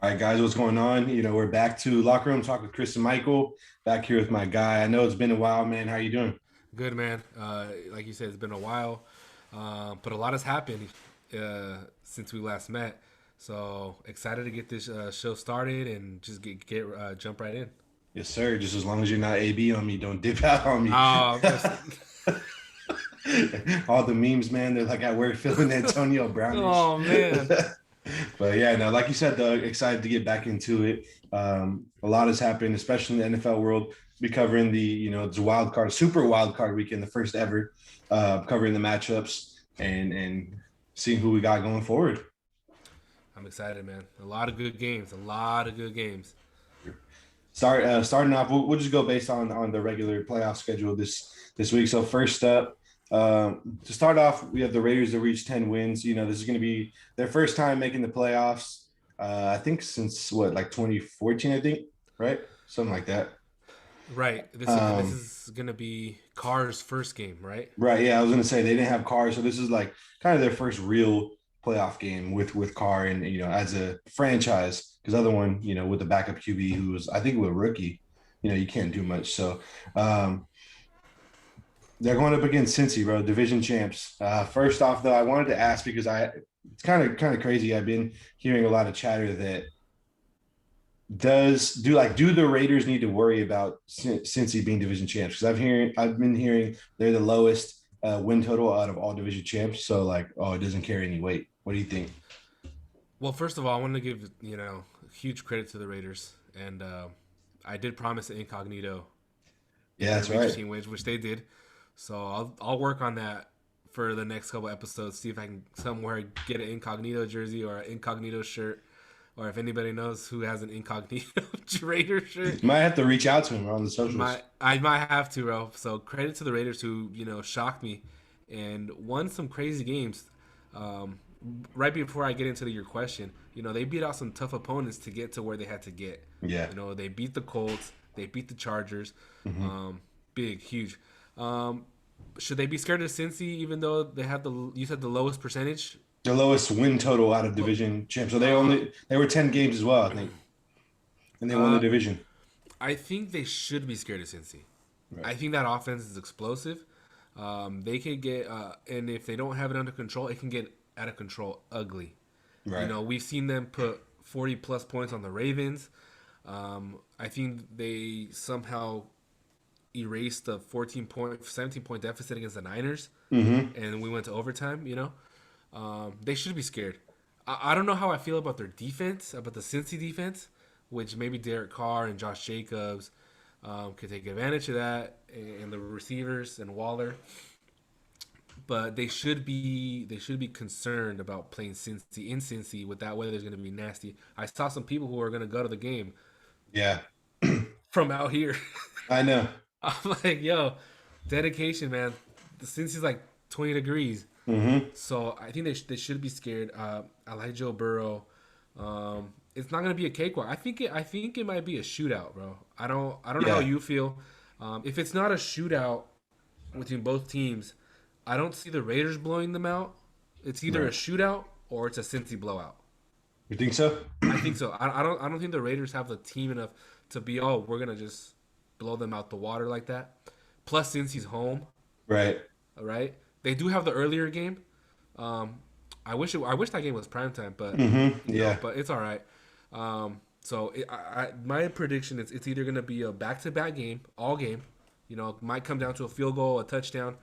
All right, guys, what's going on? We're back to Locker Room Talk with Chris and Michael. Back here with my guy. I know it's been a while, man. How you doing? Good man. Like you said, it's been a while, but a lot has happened since we last met. So excited to get this show started and just get jump right in. Yes, sir. Just as long as you're not AB on me, don't dip out on me. Oh, All the memes, man, they're like at work feeling Antonio Brownish. oh man. But yeah, no, like you said, though, excited to get back into it. A lot has happened, especially in the NFL world. Be covering the wild card, super wild card weekend, the first ever, covering the matchups and seeing who we got going forward. I'm excited, man. A lot of good games. A lot of good games. Starting off, we'll just go based on the regular playoff schedule this week. So first up, to start off, we have the Raiders that reached 10 wins. This is going to be their first time making the playoffs. I think since like 2014, I think, right? Something like that. Right. This is gonna be Carr's first game, right? Right. Yeah, I was going to say they didn't have Carr, so this is like kind of their first real playoff game with Carr and as a franchise. Because other one, with the backup QB who was I think a rookie, you can't do much. So they're going up against Cincy, bro, division champs. First off, though, I wanted to ask because it's kind of crazy. I've been hearing a lot of chatter that do the Raiders need to worry about Cincy being division champs? Because I've been hearing they're the lowest win total out of all division champs. So it doesn't carry any weight. What do you think? Well, first of all, I want to give huge credit to the Raiders, and I did promise an incognito. Yeah, that's right. Team wins, which they did. So I'll work on that for the next couple episodes. See if I can somewhere get an incognito jersey or an incognito shirt, or if anybody knows who has an incognito Raider shirt. You might have to reach out to him on the socials. I might have to, bro. So credit to the Raiders who shocked me and won some crazy games. Right before I get into your question, they beat out some tough opponents to get to where they had to get. Yeah. They beat the Colts, they beat the Chargers. Mm-hmm. Big, huge. Should they be scared of Cincy even though they have you said the lowest percentage? The lowest win total out of division champs. So they were 10 games as well, I think. And they won the division. I think they should be scared of Cincy. Right. I think that offense is explosive. They can get and if they don't have it under control, it can get out of control ugly. Right. We've seen them put 40 plus points on the Ravens. I think they somehow erased the 17 point deficit against the Niners, and we went to overtime. They should be scared. I don't know how I feel about their defense, about the Cincy defense, which maybe Derek Carr and Josh Jacobs could take advantage of that, and the receivers and Waller. But they should be concerned about playing Cincy with that weather is going to be nasty. I saw some people who are going to go to the game. Yeah. From out here. I know. I'm like, yo, dedication, man. The Cincy's like 20 degrees. Mm-hmm. So I think they should be scared. I like Joe Burrow. It's not going to be a cakewalk. I think it might be a shootout, bro. I don't know how you feel. If it's not a shootout between both teams, I don't see the Raiders blowing them out. It's either a shootout or it's a Cincy blowout. You think so? I think so. I don't think the Raiders have the team enough to be we're gonna just blow them out the water like that. Plus, Cincy's home. Right. All right. They do have the earlier game. I wish that game was primetime, but but it's all right. So my prediction is it's either gonna be a back-to-back game, all game. Might come down to a field goal, a touchdown,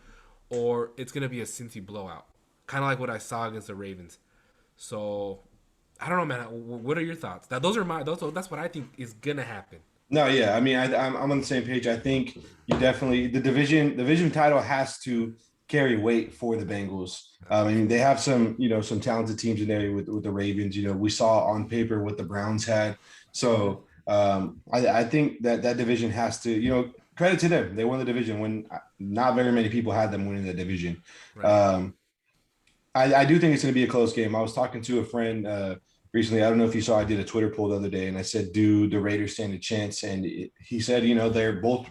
or it's gonna be a Cincy blowout, kind of like what I saw against the Ravens. So I don't know, man. What are your thoughts? That's what I think is gonna happen. No, yeah. I mean, I'm on the same page. I think you definitely the division title has to carry weight for the Bengals. I mean, they have some talented teams in there with the Ravens. We saw on paper what the Browns had. So I think that division has to, credit to them. They won the division when not very many people had them winning the division. Right. I do think it's going to be a close game. I was talking to a friend recently. I don't know if you saw, I did a Twitter poll the other day, and I said, do the Raiders stand a chance? And he said, they're both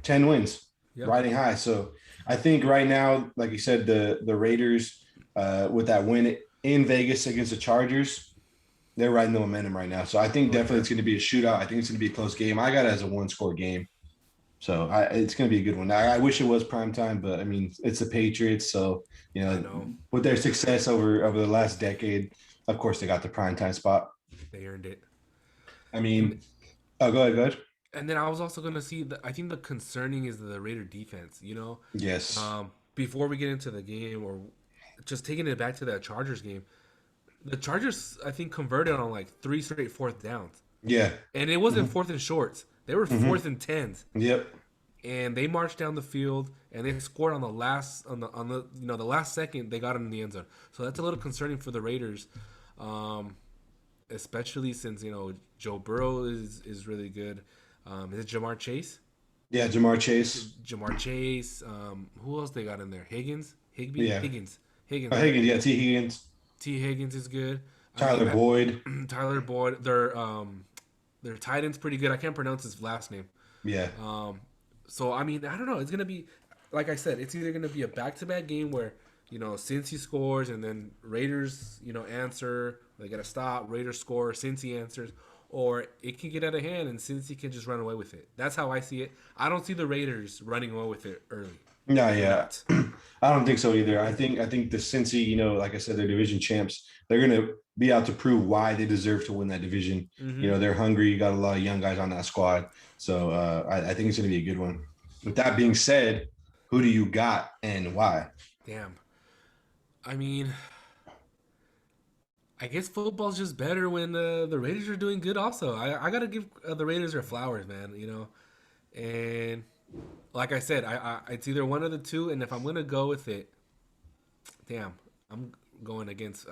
10 wins, riding high. So I think right now, like you said, the Raiders with that win in Vegas against the Chargers, They're riding the momentum right now. So I think Oh definitely yeah, it's going to be a shootout. I think it's going to be a close game. I got it as a one-score game. So it's going to be a good one. I wish it was prime time, but I mean, it's the Patriots. So, I know with their success over the last decade, of course, they got the prime time spot. they earned it. I And mean, oh, go ahead, go ahead. and then I was also gonna see. I think the concerning is the Raider defense. Yes. Before we get into the game, or just taking it back to that Chargers game, the Chargers I think converted on like three straight fourth downs, Yeah. and it wasn't Hmm. fourth and shorts. They were Hmm. fourth and tens, Yep. and they marched down the field and they scored on the last on the the last second they got in the end zone. So that's a little concerning for the Raiders, um, especially since Joe Burrow is really good. Is it Jamar Chase? Yeah. Jamar Chase. Jamar Chase. Who else they got in there? Yeah. Higgins, Oh, right? Higgins. Yeah. T. Higgins. T. Higgins is good. I mean, Tyler Boyd. Tyler Boyd. Their tight end's pretty good. I can't pronounce his last name. Yeah. So I mean, I don't know. It's gonna be, like I said, it's either gonna be a back-to-back game where Cincy scores and then Raiders answer. They gotta stop. Raiders score. Cincy answers. Or it can get out of hand and Cincy can just run away with it. That's how I see it. I don't see the Raiders running away with it early. No, I do yeah. not. I don't think so either. I think the Cincy, like I said, they're division champs. They're gonna be out to prove why they deserve to win that division. Mm-hmm. They're hungry. You got a lot of young guys on that squad. So I think it's gonna be a good one. With that being said, who do you got and why? Damn. I mean, I guess football's just better when the Raiders are doing good. Also, I gotta give the Raiders their flowers, man. And like I said, it's either one of the two, and if I'm gonna go with it, damn, I'm I'm going against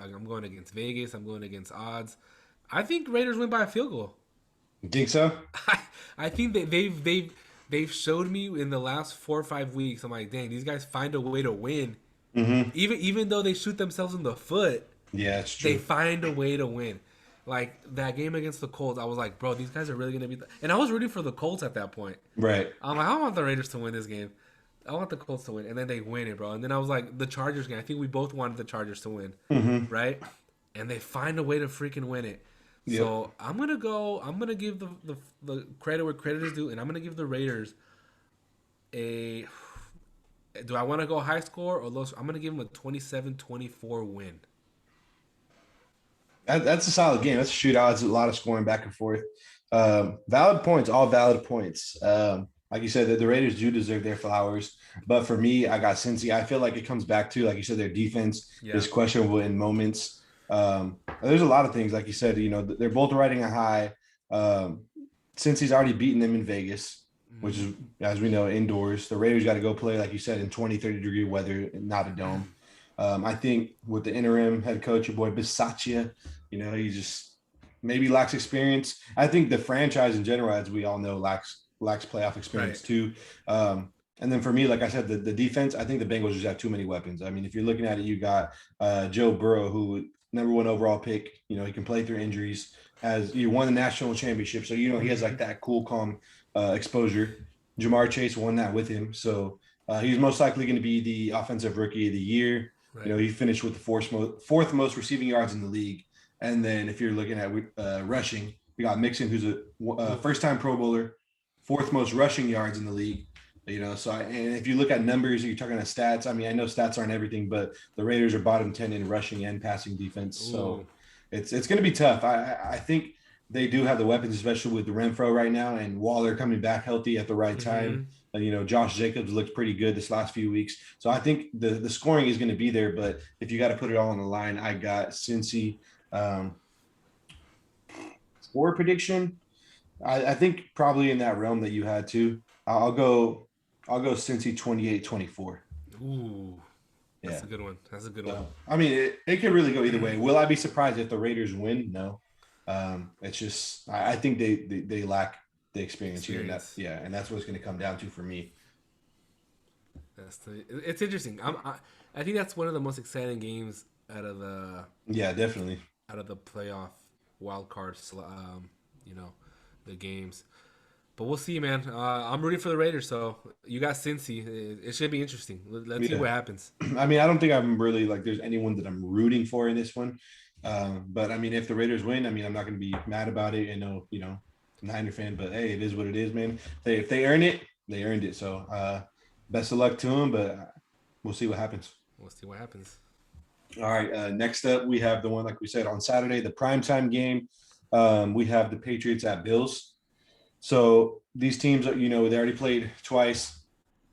Vegas. I'm going against odds. I think Raiders win by a field goal. You think so? I think that they've showed me in the last 4 or 5 weeks. I'm like, dang, these guys find a way to win, Mm-hmm. even though they shoot themselves in the foot. Yeah, it's They true. find a way to win. Like that game against the Colts, I was like, bro, these guys are really gonna be. And I was rooting for the Colts at that point. Right. I'm like, I want the Raiders to win this game. I want the Colts to win, and then they win it, bro. And then I was like, the Chargers game. I think we both wanted the Chargers to win, Mm-hmm. right? And they find a way to freaking win it. Yep. So I'm gonna go. I'm gonna give the credit where credit is due, and I'm gonna give the Raiders a. Do I want to go high score or low? I'm gonna give them a 27-24 win. That's a solid game. That's a shootout. It's a lot of scoring back and forth. Valid points, all valid points. Like you said, the Raiders do deserve their flowers. But for me, I got Cincy. I feel like it comes back to, like you said, their defense Yeah. is questionable in moments. There's a lot of things, like you said, they're both riding a high. Cincy's already beaten them in Vegas, which is, as we know, indoors. The Raiders got to go play, like you said, in 20, 30-degree weather, not a dome. I think with the interim head coach, your boy Bisaccia, he just maybe lacks experience. I think the franchise in general, as we all know, lacks playoff experience Right. too. And then for me, like I said, the defense, I think the Bengals just have too many weapons. I mean, if you're looking at it, you got Joe Burrow, who #1 overall pick. He can play through injuries. He won the national championship, so he has like that cool, calm exposure. Jamar Chase won that with him, so he's most likely going to be the offensive rookie of the year. Right. He finished with the fourth most receiving yards in the league. And then if you're looking at rushing, we got Mixon, who's a first-time Pro Bowler, fourth most rushing yards in the league. So and if you look at numbers, you're talking about stats. I mean, I know stats aren't everything, but the Raiders are bottom 10 in rushing and passing defense. So Ooh. it's going to be tough. I think they do have the weapons, especially with the Renfro right now and Waller coming back healthy at the right Mm-hmm. time. Josh Jacobs looked pretty good this last few weeks. So I think the scoring is going to be there. But if you got to put it all on the line, I got Cincy. Score prediction, I think probably in that realm that you had too. I'll go Cincy 28-24. Ooh. That's Yeah. a good one. That's a good one. So, I mean, it could really go either way. Will I be surprised if the Raiders win? No. It's just I think they lack the experience here. Experience. And that's what it's going to come down to for me. It's interesting. I think that's one of the most exciting games out of the Yeah, definitely. playoff wild cards. The games. But we'll see, man. I'm rooting for the Raiders, so you got Cincy. It should be interesting. Let's see Yeah. what happens. I mean, I don't think I'm really like there's anyone that I'm rooting for in this one. But I mean, if the Raiders win, I mean, I'm not going to be mad about it. I know, Niner fan, but hey, it is what it is, man. If they earn it, they earned it. So best of luck to them, but we'll see what happens. We'll see what happens. All right. Next up, we have the one, like we said, on Saturday, the primetime game. We have the Patriots at Bills. So these teams, they already played twice,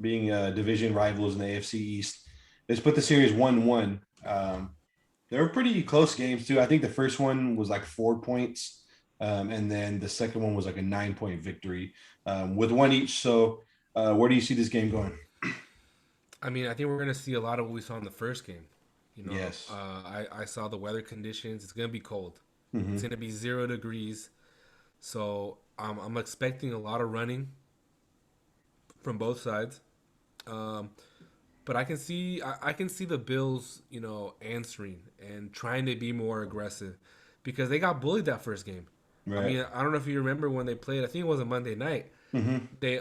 being division rivals in the AFC East. They split the series 1-1. They were pretty close games too. I think the first one was like 4 points, and then the second one was like a 9-point victory, with one each. So, where do you see this game going? I mean, I think we're gonna see a lot of what we saw in the first game. Yes. I saw the weather conditions. It's gonna be cold. It's Mm-hmm. gonna be 0 degrees. So I'm expecting a lot of running from both sides. Um, but I can see the Bills, answering and trying to be more aggressive because they got bullied that first game. I Right. mean, I don't know if you remember when they played. I think it was a Monday night. Mm-hmm. They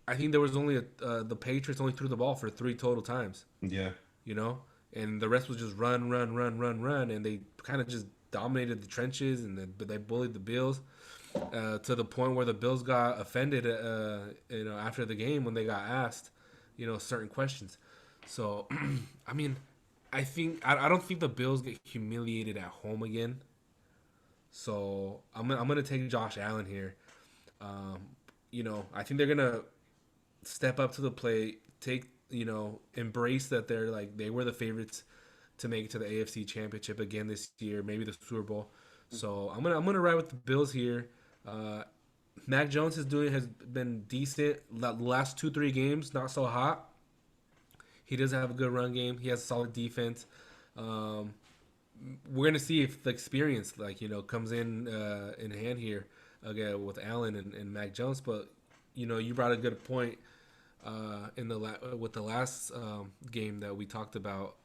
I think there was only the Patriots only threw the ball for 3 total times. Yeah. You know, and the rest was just run, run, run, run, run, and they kind of just dominated the trenches and they bullied the Bills to the point where the Bills got offended, after the game when they got asked, certain questions. So, I mean, I don't think the Bills get humiliated at home again. So I'm gonna take Josh Allen here. Um, I think they're gonna step up to the plate, embrace that they were the favorites to make it to the AFC Championship again this year, maybe the Super Bowl. So I'm gonna ride with the Bills here. Uh, Mac Jones has been decent. The last 2-3 games, not so hot. He does have a good run game. He has a solid defense. Um, we're gonna see if the experience comes in hand here again with Allen and Mac Jones. But you brought a good point with the last game that we talked about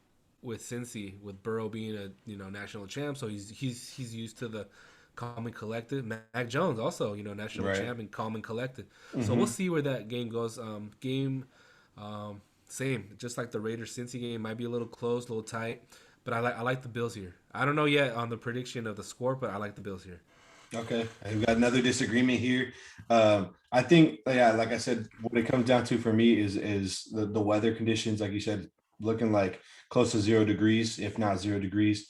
with Cincy, with Burrow being a national champ, so he's used to the calm and collected. Mac Jones also national Right. champ and calm and collected. So we'll Mm-hmm. see where that game goes. Same, just like the Raiders Cincy game, might be a little close, a little tight, but I like the Bills here. I don't know yet on the prediction of the score, but I like the Bills here. Okay, we've got another disagreement here. I think, yeah, like I said, what it comes down to for me is the weather conditions, like you said, looking like close to 0 degrees, if not 0 degrees,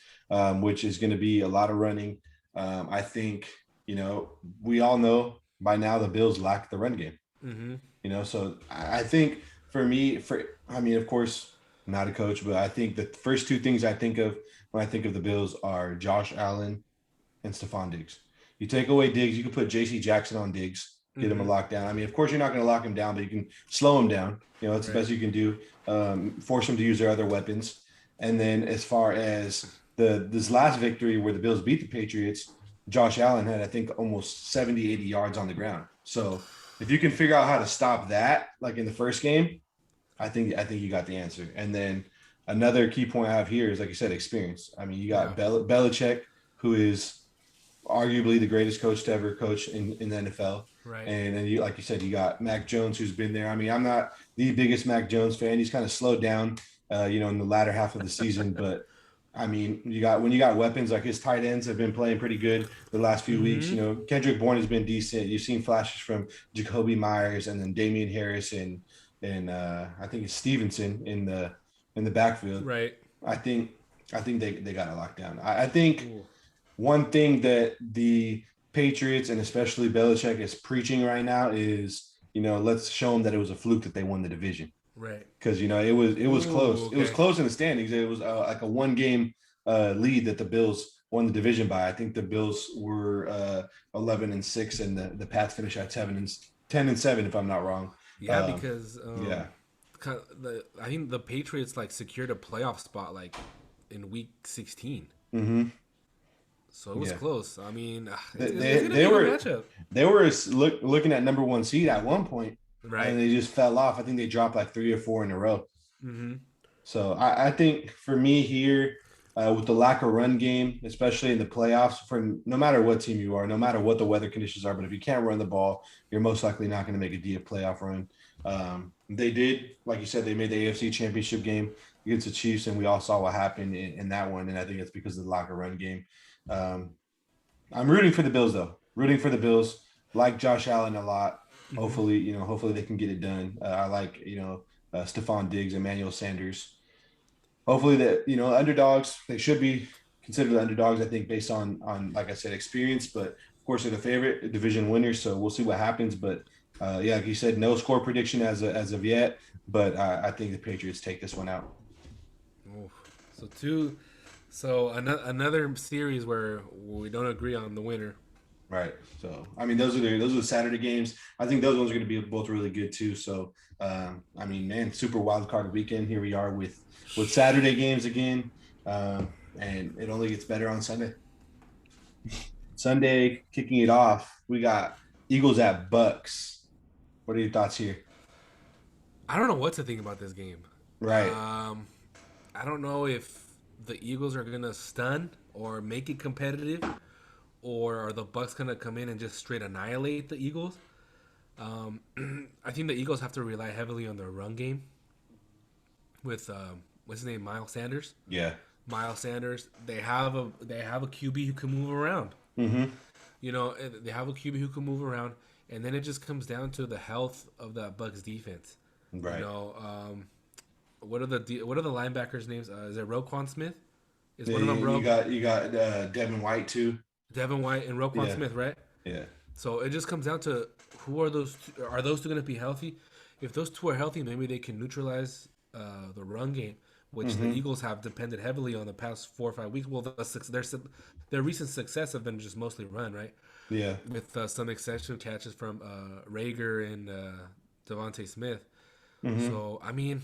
which is going to be a lot of running. I think we all know by now the Bills lack the run game. Mm-hmm. So I think for me, I mean, of course, I'm not a coach, but I think the first two things I think of when I think of the Bills are Josh Allen and Stephon Diggs. You take away Diggs, you can put J.C. Jackson on Diggs, get him a Mm-hmm. lockdown. I mean, of course, you're not going to lock him down, but you can slow him down. That's the Right. best you can do. Force them to use their other weapons. And then as far as this last victory where the Bills beat the Patriots, Josh Allen had, I think, almost 70, 80 yards on the ground. So if you can figure out how to stop that, like in the first game, I think you got the answer. And then another key point I have here is, like you said, experience. I mean, you Yeah. got Belichick, who is arguably the greatest coach to ever coach in the NFL. Right. And then you, like you said, you got Mac Jones, who's been there. I mean, I'm not the biggest Mac Jones fan. He's kind of slowed down, in the latter half of the season. But I mean, when you got weapons, like his tight ends have been playing pretty good the last few weeks. Mm-hmm. Kendrick Bourne has been decent. You've seen flashes from Jacoby Myers and then Damian Harris and I think it's Stevenson in the backfield. Right. I think they got it locked down. I think Ooh. one thing that the Patriots and especially Belichick is preaching right now is, let's show them that it was a fluke that they won the division, Right. because it was Ooh. close. It was Okay. close in the standings. It was like a one game lead that the Bills won the division by. I think the Bills were 11-6, and the Pats finished at 10-7, if I'm not wrong. Yeah, Um, because yeah, I think the Patriots secured a playoff spot in week 16, hmm so it was yeah. close. I mean, They, it's they, gonna they be a good were matchup, looking at number one seed at one point, and right? they just fell off. I think they dropped like 3 or 4 in a row. Mm-hmm. So I think for me here, with the lack of run game, especially in the playoffs, for no matter what team you are, no matter what the weather conditions are, but if you can't run the ball, you're most likely not going to make a deep playoff run. They did, like you said, they made the AFC Championship game against the Chiefs, and we all saw what happened in that one. And I think it's because of the locker run game. Um, I'm rooting for the Bills though. Rooting for the Bills. Like Josh Allen a lot. Mm-hmm. Hopefully they can get it done. I like Stephon Diggs, Emmanuel Sanders. Hopefully that underdogs. They should be considered the underdogs. I think based on like I said experience, but of course they're the favorite division winners. So we'll see what happens. But yeah, like you said, no score prediction as of yet. But I think the Patriots take this one out. Oof. So two. So another series where we don't agree on the winner. Right. So I mean, those are the Saturday games. I think those ones are going to be both really good too. So I mean, man, super wild card weekend. Here we are with Saturday games again, and it only gets better on Sunday. Sunday kicking it off, we got Eagles at Bucks. What are your thoughts here? I don't know what to think about this game. Right. Um, I don't know if the Eagles are gonna stun or make it competitive, or are the Bucks gonna come in and just straight annihilate the Eagles? Um, I think the Eagles have to rely heavily on their run game with what's his name, Miles Sanders. Yeah. Miles Sanders. They have a QB who can move around. Mm-hmm. They have a QB who can move around, and then it just comes down to the health of the Bucks defense. You Right. know, what are the linebackers' names? Is it Roquan Smith? Is Yeah, one of them you got Devin White too. Devin White and Roquan Yeah. Smith, right? Yeah. So it just comes down to who are those? Are those two going to be healthy? If those two are healthy, maybe they can neutralize the run game, which the Mm-hmm. Eagles have depended heavily on the past 4 or 5 weeks. Well, their recent success have been just mostly run, right? Yeah. With some exception catches from Rager and Devontae Smith. Mm-hmm. So I mean,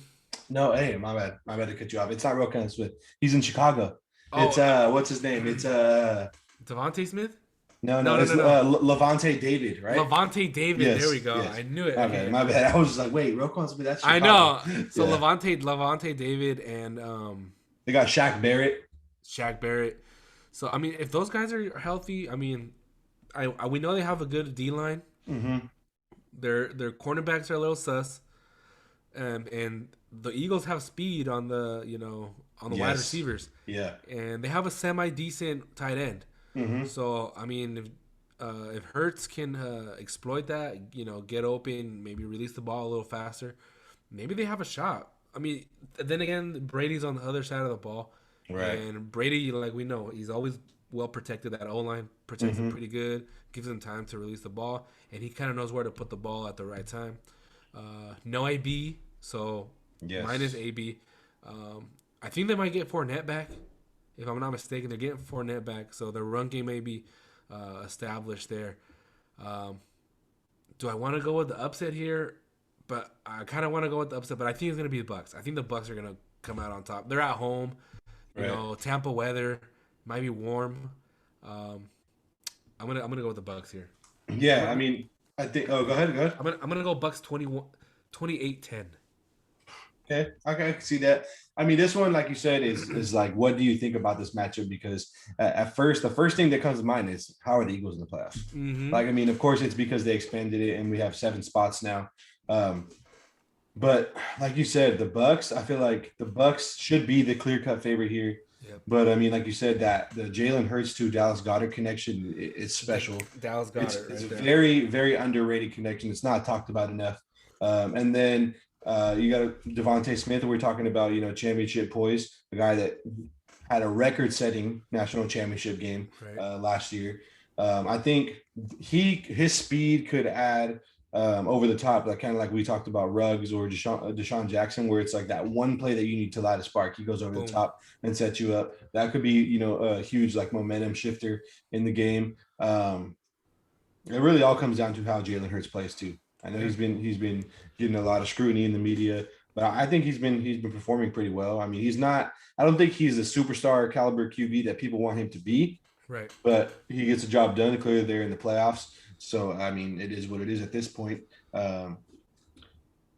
No, hey, my bad. My bad to cut you off. It's not Roquan Smith. He's in Chicago. It's oh, what's his name? It's Devontae Smith? no, No, no, it's no, no. Levante David, right? Levante David. There we Yes, go. yes. I knew it. My bad, Okay. my bad. I was just like, wait, Roquan Smith, that's I Chicago. know. So Yeah. Levante David and They got Shaq Barrett. Shaq Barrett. So I mean, if those guys are healthy, I mean, we know they have a good D line. Mm-hmm. Their cornerbacks are a little sus, and the Eagles have speed on the wide Yes. receivers, Yeah. and they have a semi decent tight end. Mm-hmm. So I mean, if Hurts can exploit that, get open, maybe release the ball a little faster, maybe they have a shot. I mean, then again, Brady's on the other side of the ball, Right. and Brady, like we know, he's always well protected. That O line protects him Mm-hmm. pretty good, gives him time to release the ball, and he kind of knows where to put the ball at the right time. No AB, so minus Yes. AB. I think they might get Fournette back, if I'm not mistaken. They're getting Fournette back, so their run game may be established there. Um, do I want to go with the upset here? But I kind of want to go with the upset, but I think it's going to be the Bucks. I think the Bucks are going to come out on top. They're at home, Right. Tampa weather might be warm. Um, I'm gonna go with the Bucks here. I'm Yeah. I gonna, mean, I think. Oh, go ahead. Go ahead. I'm gonna go Bucks 21, 28-10. Okay. Okay. I can see that. I mean, this one, like you said, is like, what do you think about this matchup? Because at first, the first thing that comes to mind is how are the Eagles in the playoffs? Mm-hmm. Like, I mean, of course, it's because they expanded it and we have 7 spots now. Um, But like you said, the Bucks, I feel like the Bucks should be the clear-cut favorite here. Yep. But I mean, like you said, that the Jalen Hurts to Dallas Goddard connection is special. Dallas got it It's a right there. very, very underrated connection. It's not talked about enough. And then you got Devontae Smith. We're talking about, championship poise, the guy that had a record-setting national championship game Right. last year. I think his speed could add over the top, like kind of like we talked about Ruggs or Deshaun Jackson, where it's like that one play that you need to light a spark. He goes over Boom. the top and sets you up. That could be, a huge like momentum shifter in the game. It really all comes down to how Jalen Hurts plays too. I know he's been getting a lot of scrutiny in the media, but I think he's been performing pretty well. I mean, he's not. I don't think he's the superstar caliber QB that people want him to be, Right. but he gets the job done. Clearly, they're in the playoffs, so I mean, it is what it is at this point. Um,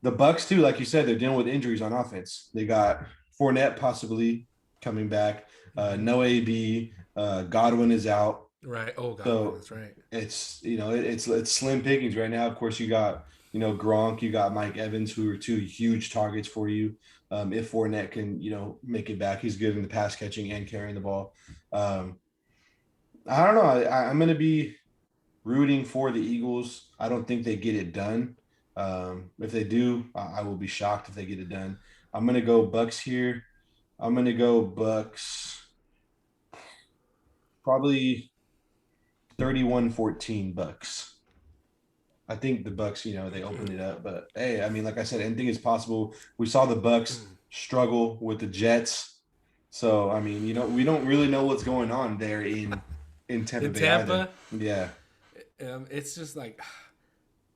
the Bucks too, like you said, they're dealing with injuries on offense. They got Fournette possibly coming back. No AB. Godwin is out. Right. Oh God, So that's right. it's slim pickings right now. Of course, you got Gronk, you got Mike Evans, who are two huge targets for you. if Fournette can, make it back. He's good in the pass catching and carrying the ball. Um, I don't know. I'm going to be rooting for the Eagles. I don't think they get it done. If they do, I will be shocked if they get it done. I'm going to go Bucks here. I'm going to go Bucks probably 31-14 Bucks. I think the Bucks, they open it up, but hey, I mean, like I said, anything is possible. We saw the Bucks struggle with the Jets, so I mean, we don't really know what's going on there in Tampa In Bay either. Tampa, Yeah, it's just like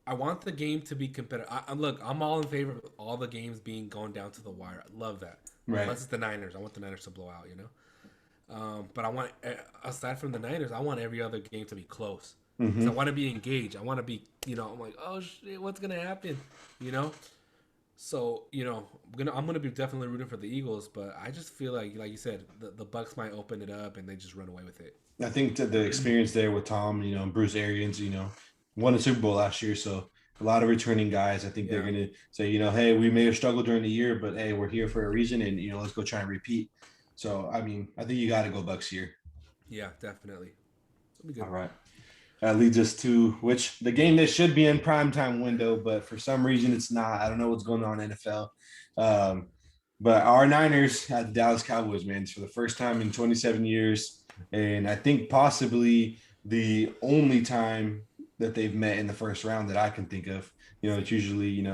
I want the game to be competitive. Look, I'm all in favor of all the games being going down to the wire. I love that. right. Unless it's the Niners, I want the Niners to blow out. But I want, aside from the Niners, I want every other game to be close. Because I Mm-hmm. want to be engaged. I want to be, I'm like, oh shit, what's gonna happen? You know. So I'm gonna be definitely rooting for the Eagles, but I just feel like you said, the Bucks might open it up and they just run away with it. I think that the experience there with Tom, Bruce Arians, won a Super Bowl last year, so a lot of returning guys. I think they're Yeah, gonna say, hey, we may have struggled during the year, but hey, we're here for a reason, and let's go try and repeat. So, I mean, I think you got to go Bucks here. yeah, definitely. It'll be All good. right. That leads us to which the game that should be in primetime window, but for some reason it's not. I don't know what's going on in NFL. Um, but our Niners had the Dallas Cowboys, man, for the first time in 27 years. And I think possibly the only time that they've met in the first round that I can think of. It's usually,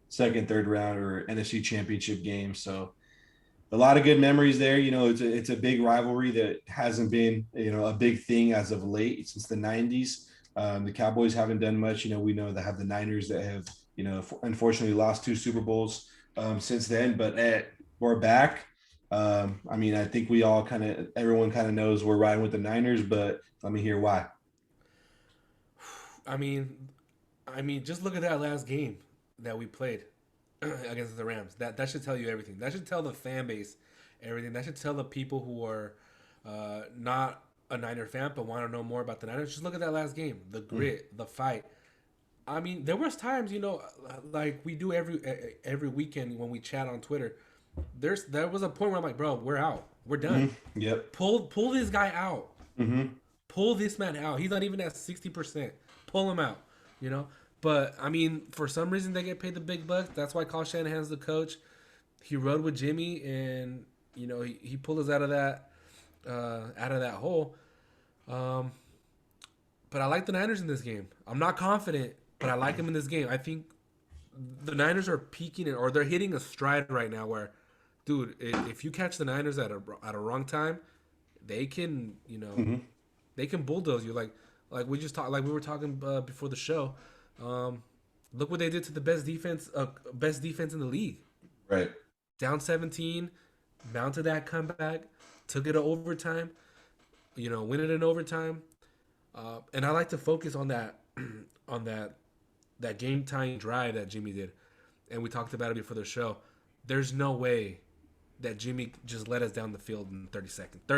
second, third round or NFC championship game. So a lot of good memories there. It's a big rivalry that hasn't been a big thing as of late since the '90s. The Cowboys haven't done much. We know they have the Niners that have unfortunately lost two Super Bowls since then, but we're back. I mean, I think everyone kind of knows we're riding with the Niners, but let me hear why. I mean, just look at that last game that we played against the Rams. That should tell you everything. That should tell the fan base everything. That should tell the people who are not a Niner fan but want to know more about the Niners. Just look at that last game. The grit, the fight. I mean, there was times, like we do every weekend when we chat on Twitter. There was a point where I'm like, bro, we're out. We're done. Mm-hmm. Yep. Pull this guy out. Mm-hmm. Pull this man out. He's not even at 60%. Pull him out. You know. But I mean, for some reason they get paid the big bucks. That's why Kyle Shanahan's the coach. He rode with Jimmy, and he pulled us out of that hole. Um, but I like the Niners in this game. I'm not confident, but I like them in this game. I think the Niners are peaking or they're hitting a stride right now where, dude, if you catch the Niners at a wrong time, they can Mm-hmm. they can bulldoze you like we were talking before the show. Look what they did to the best defense in the league. Right. Down 17, mounted that comeback, took it to overtime. Win it in overtime. And I like to focus on that on that game tying drive that Jimmy did, and we talked about it before the show. There's no way that Jimmy just let us down the field in 30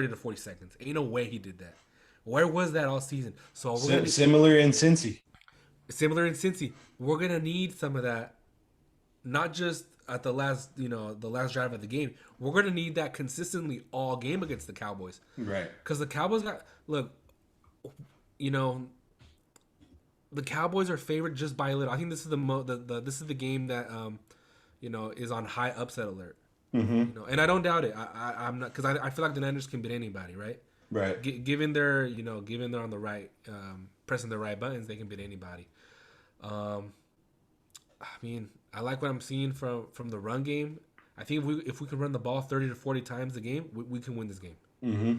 to 40 seconds. Ain't no way he did that. Where was that all season? So Similar in Cincy. similar in Cincy, we're gonna need some of that. Not just at the last drive of the game. We're gonna need that consistently all game against the Cowboys. Right. Because the Cowboys you know, the Cowboys are favored just by a little. I think this is this is the game that is on high upset alert. Mm-hmm. And I don't doubt it. I'm not, because I feel like the Niners can beat anybody, right? Right. Given they're on the right, pressing the right buttons, they can beat anybody. I mean, I like what I'm seeing from the run game. I think if we can run the ball 30 to 40 times a game, we can win this game. Mm-hmm.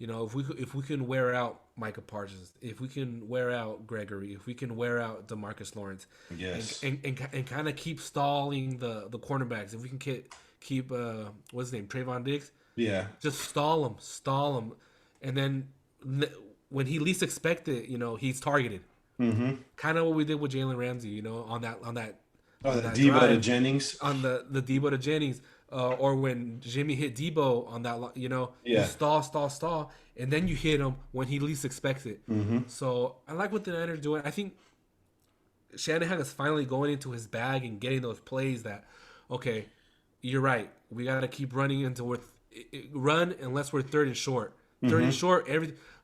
If we can wear out Micah Parsons, if we can wear out Gregory, if we can wear out DeMarcus Lawrence, Yes. and kind of keep stalling the cornerbacks, if we can keep what's his name, Trayvon Diggs, Yeah. just stall him, and then when he least expect it, he's targeted. Mm-hmm. Kind of what we did with Jalen Ramsey, on that Oh, the that Debo to drive, Jennings. on the Debo to Jennings, or when Jimmy hit Debo on that, you Yeah. stall, and then you hit him when he least expects it. Mm-hmm. So I like what the Niners are doing. I think Shanahan is finally going into his bag and getting those plays that, okay, you're right. We got to keep running until run unless we're third and short. Third and Mm-hmm. short.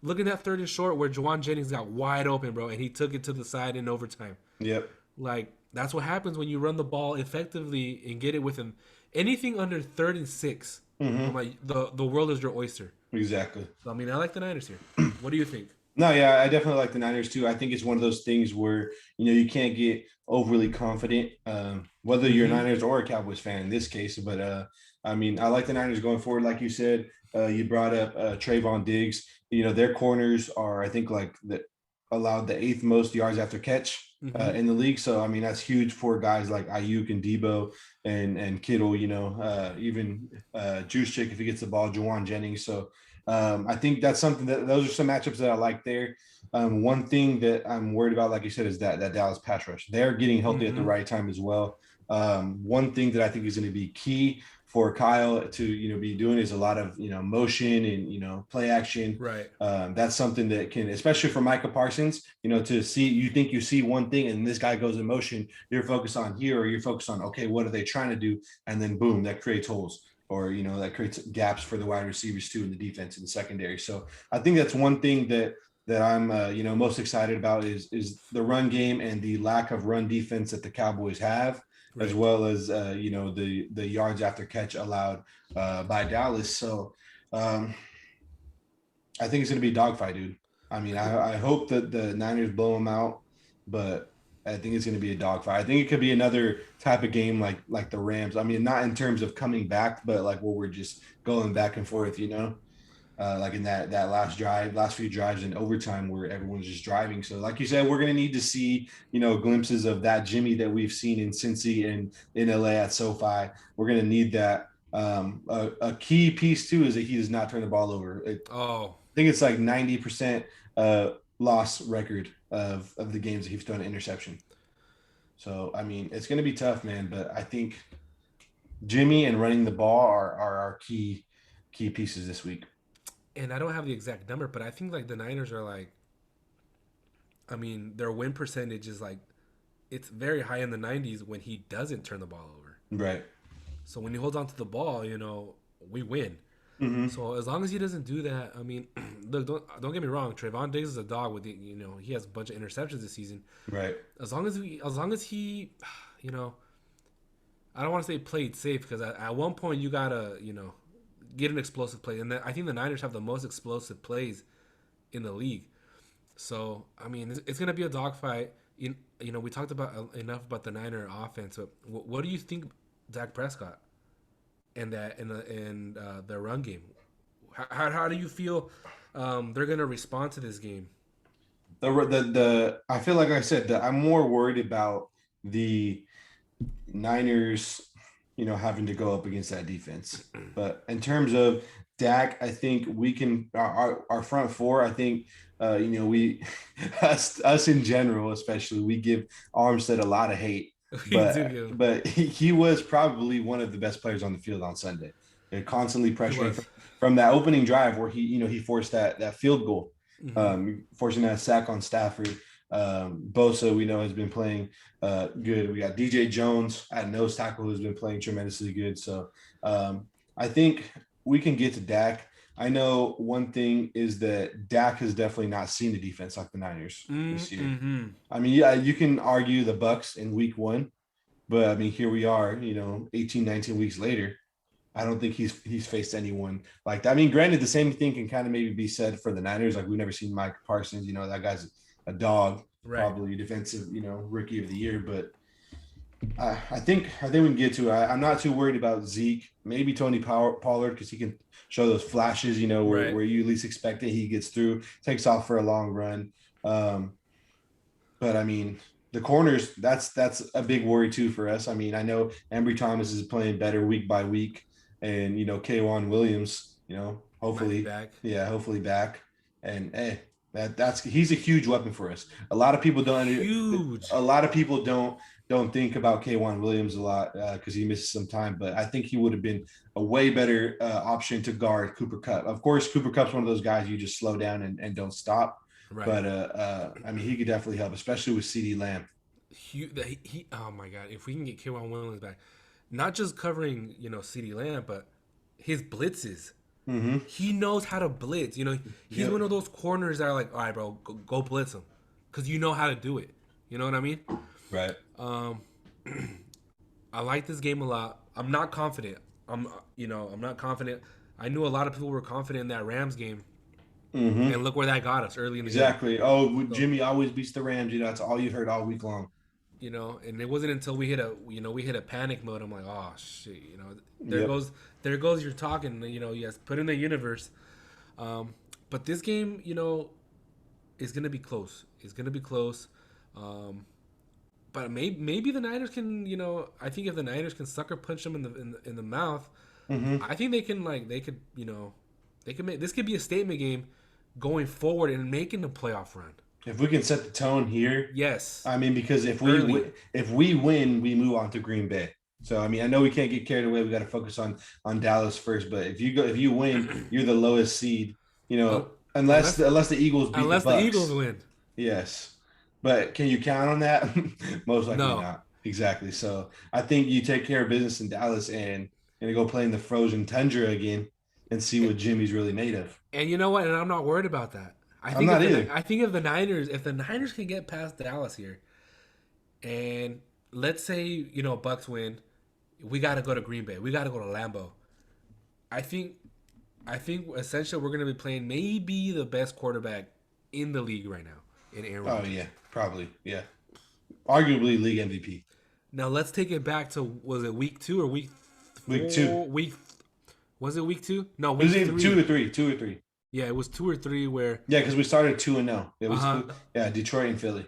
Look at that third and short where Juwan Jennings got wide open, bro, and he took it to the side in overtime. Yep. Like that's what happens when you run the ball effectively and get it within anything under 3rd and 6. I'm Mm-hmm. like the world is your oyster. Exactly. So I mean, I like the Niners here. What do you think? No, yeah, I definitely like the Niners too. I think it's one of those things where you can't get overly confident, whether you're a Mm-hmm. Niners or a Cowboys fan in this case. But I mean, I like the Niners going forward. Like you said, you brought up Trayvon Diggs. Their corners are, I think, like allowed the eighth most yards after catch Mm-hmm. in the league. So I mean, that's huge for guys like Ayuk and Debo and Kittle. Even Juice Chick if he gets the ball, Juwan Jennings. So I think that's something that those are some matchups that I like there. One thing that I'm worried about, like you said, is that Dallas pass rush. They're getting healthy at the Mm-hmm. right time as well. One thing that I think is going to be key for Kyle to be doing is a lot of motion and play action. Right. That's something that can, especially for Micah Parsons, to see you think you see one thing and this guy goes in motion, you're focused on here or you're focused on okay, what are they trying to do, and then boom, that creates holes or that creates gaps for the wide receivers too in the defense and the secondary. So I think that's one thing that I'm most excited about is the run game and the lack of run defense that the Cowboys have, as Right. well as the yards after catch allowed by Dallas. So um, I think it's going to be a dogfight, dude. I mean, I hope that the Niners blow them out, but I think it's going to be a dogfight. I think it could be another type of game like the Rams. I mean, not in terms of coming back, but like where we're just going back and forth, like in that last few drives in overtime where everyone's just driving. So, like you said, we're going to need to see glimpses of that Jimmy that we've seen in Cincy and in LA at SoFi. We're going to need that. A key piece too is that he does not turn the ball over. Oh, Think it's like 90% loss record of the games that he's thrown an interception. So I mean, it's going to be tough, man. But I think Jimmy and running the ball are our key pieces this week. and I don't have the exact number, but I think like the Niners are like, I mean, their win percentage is like it's very high in the 90s when he doesn't turn the ball over. Right. So when he holds on to the ball, we win. Mm-hmm. So as long as he doesn't do that, I mean, look, don't get me wrong. Trayvon Diggs is a dog with he has a bunch of interceptions this season. Right. As long as he, you know, I don't want to say played safe because at one point you gotta get an explosive play, and I think the Niners have the most explosive plays in the league. So I mean, it's gonna be a dogfight. We talked about enough about the Niner offense. But what do you think, Dak Prescott, and that in their run game? How do you feel they're gonna respond to this game? The I feel like I said that I'm more worried about the Niners, having to go up against that defense. But in terms of Dak, I think we can our front four. I think we us in general, especially we give Armstead a lot of hate, We but do. but he was probably one of the best players on the field on Sunday. They're constantly He pressuring was. from that opening drive where he forced that field goal, Mm-hmm. forcing that sack on Stafford. Bosa, we know, has been playing good. We got DJ Jones at nose tackle who's been playing tremendously good. So I think we can get to Dak. I know one thing is that Dak has definitely not seen the defense like the Niners this year. Mm-hmm. I mean, yeah, you can argue the Bucks in week one, but I mean, here we are, 18, 19 weeks later. I don't think he's faced anyone like that. I mean, granted, the same thing can kind of maybe be said for the Niners. Like we've never seen Mike Parsons. That guy's a dog, Right. probably defensive, rookie of the year. But I think we can get to it. I'm not too worried about Zeke. Maybe Tony Pollard because he can show those flashes. Where Right. where you least expect it, he gets through, takes off for a long run. Um, but I mean, the corners, that's a big worry too for us. I mean, I know Embry Thomas is playing better week by week, and Kwan Williams, Might be hopefully, back. yeah, hopefully back. And that's he's a huge weapon for us. A lot of people Huge. don't think about Kwan Williams a lot because he misses some time, but I think he would have been a way better option to guard Cooper Kupp. Of course, Cooper Kupp's one of those guys you just slow down and don't stop. Right. But I mean, he could definitely help, especially with CD Lamb. Oh my god, if we can get Kwan Williams back, not just covering CeeDee Lamb, but his blitzes. Mm-hmm. He knows how to blitz. He's Yep. one of those corners that are like, all right, bro, go blitz him, because you know how to do it. You know what I mean? Right. Um, I like this game a lot. I'm not confident. I'm not confident. I knew a lot of people were confident in that Rams game, Mm-hmm. and look where that got us early in the game. Exactly. Oh, So, Jimmy always beats the Rams. That's all you heard all week long. and it wasn't until we hit a panic mode. I'm like, oh shit, there Yep. goes there goes your talking. Yes, put in the universe. But this game, is gonna be close. It's gonna be close. Um, but maybe the Niners can. I think if the Niners can sucker punch them in the mouth, Mm-hmm. I think they can they could they could make this could be a statement game going forward and making the playoff run. If we can set the tone here, Yes, I mean, because early. if we win, we move on to Green Bay. So I mean, I know we can't get carried away. We got to focus on Dallas first. But if you win, you're the lowest seed. Un- Unless unless unless the Eagles beat the unless the Eagles Bucks. win. Yes. But can you count on that? Most likely No. not. Exactly. So I think you take care of business in Dallas and go play in the frozen tundra again and see what Jimmy's really made of. And you know what? And I'm not worried about that. I I'm think not either. if the Niners can get past Dallas here, and let's say Bucks win, we got to go to Green Bay. We got to go to Lambeau. I think essentially we're going to be playing maybe the best quarterback in the league right now in Aaron Oh Rodgers. yeah, probably. Yeah. Arguably league MVP. Now let's take it back to, was it week 2 or week Week two. 4? Was it week 2? No, It was week either 3. 2 or 3. 2 or 3. Yeah, it was 2 or 3 where Yeah, because we started 2-0. It was uh yeah, Detroit and Philly.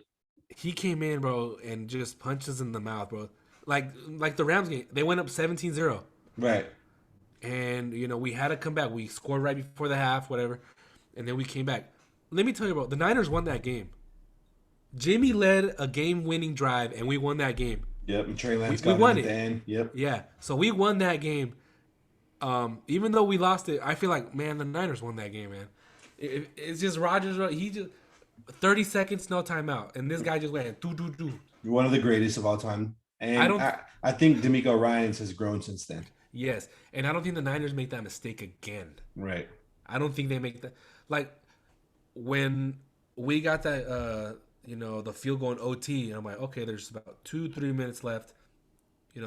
he came in, bro, and just punches in the mouth, bro. Like the Rams game, they went up 17-0. Right. And we had to come back. We scored right before the half, whatever, and then we came back. Let me tell you, bro, the Niners won that game. Jimmy led a game-winning drive, and we won that game. Yep. And Trey We, Lance we got in won at the it. end. Yep. Yeah, so we won that game. Even though we lost it, I feel like, man, the Niners won that game, man. It's just Rodgers. He just 30 seconds, no timeout, and this guy just went do do do. One of the greatest of all time. I And don't. I think D'Amico Ryans has grown since then. Yes, and I don't think the Niners make that mistake again. Right. I don't think they make that. Like when we got that, the field goal in OT, and I'm like, okay, there's about 2-3 minutes left.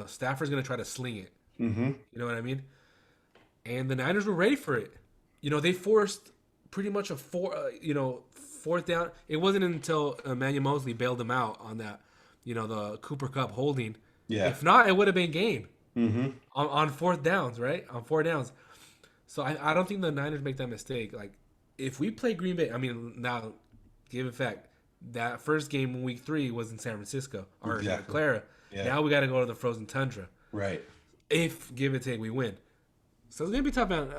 Stafford's gonna try to sling it. Mm-hmm. You know what I mean? And the Niners were ready for it. They forced pretty much a fourth down. It wasn't until Emmanuel Mosley bailed them out on that, the Cooper Cup holding. Yeah. If not, it would have been game Mm-hmm. on fourth downs, right? On 4 downs. So I don't think the Niners make that mistake. Like, if we play Green Bay, I mean, now, given fact, that first game in week 3 was in San Francisco or Santa Exactly. Clara. Yeah. Now we got to go to the frozen tundra. Right. If, give and take, we win. So it's going to be tough, man.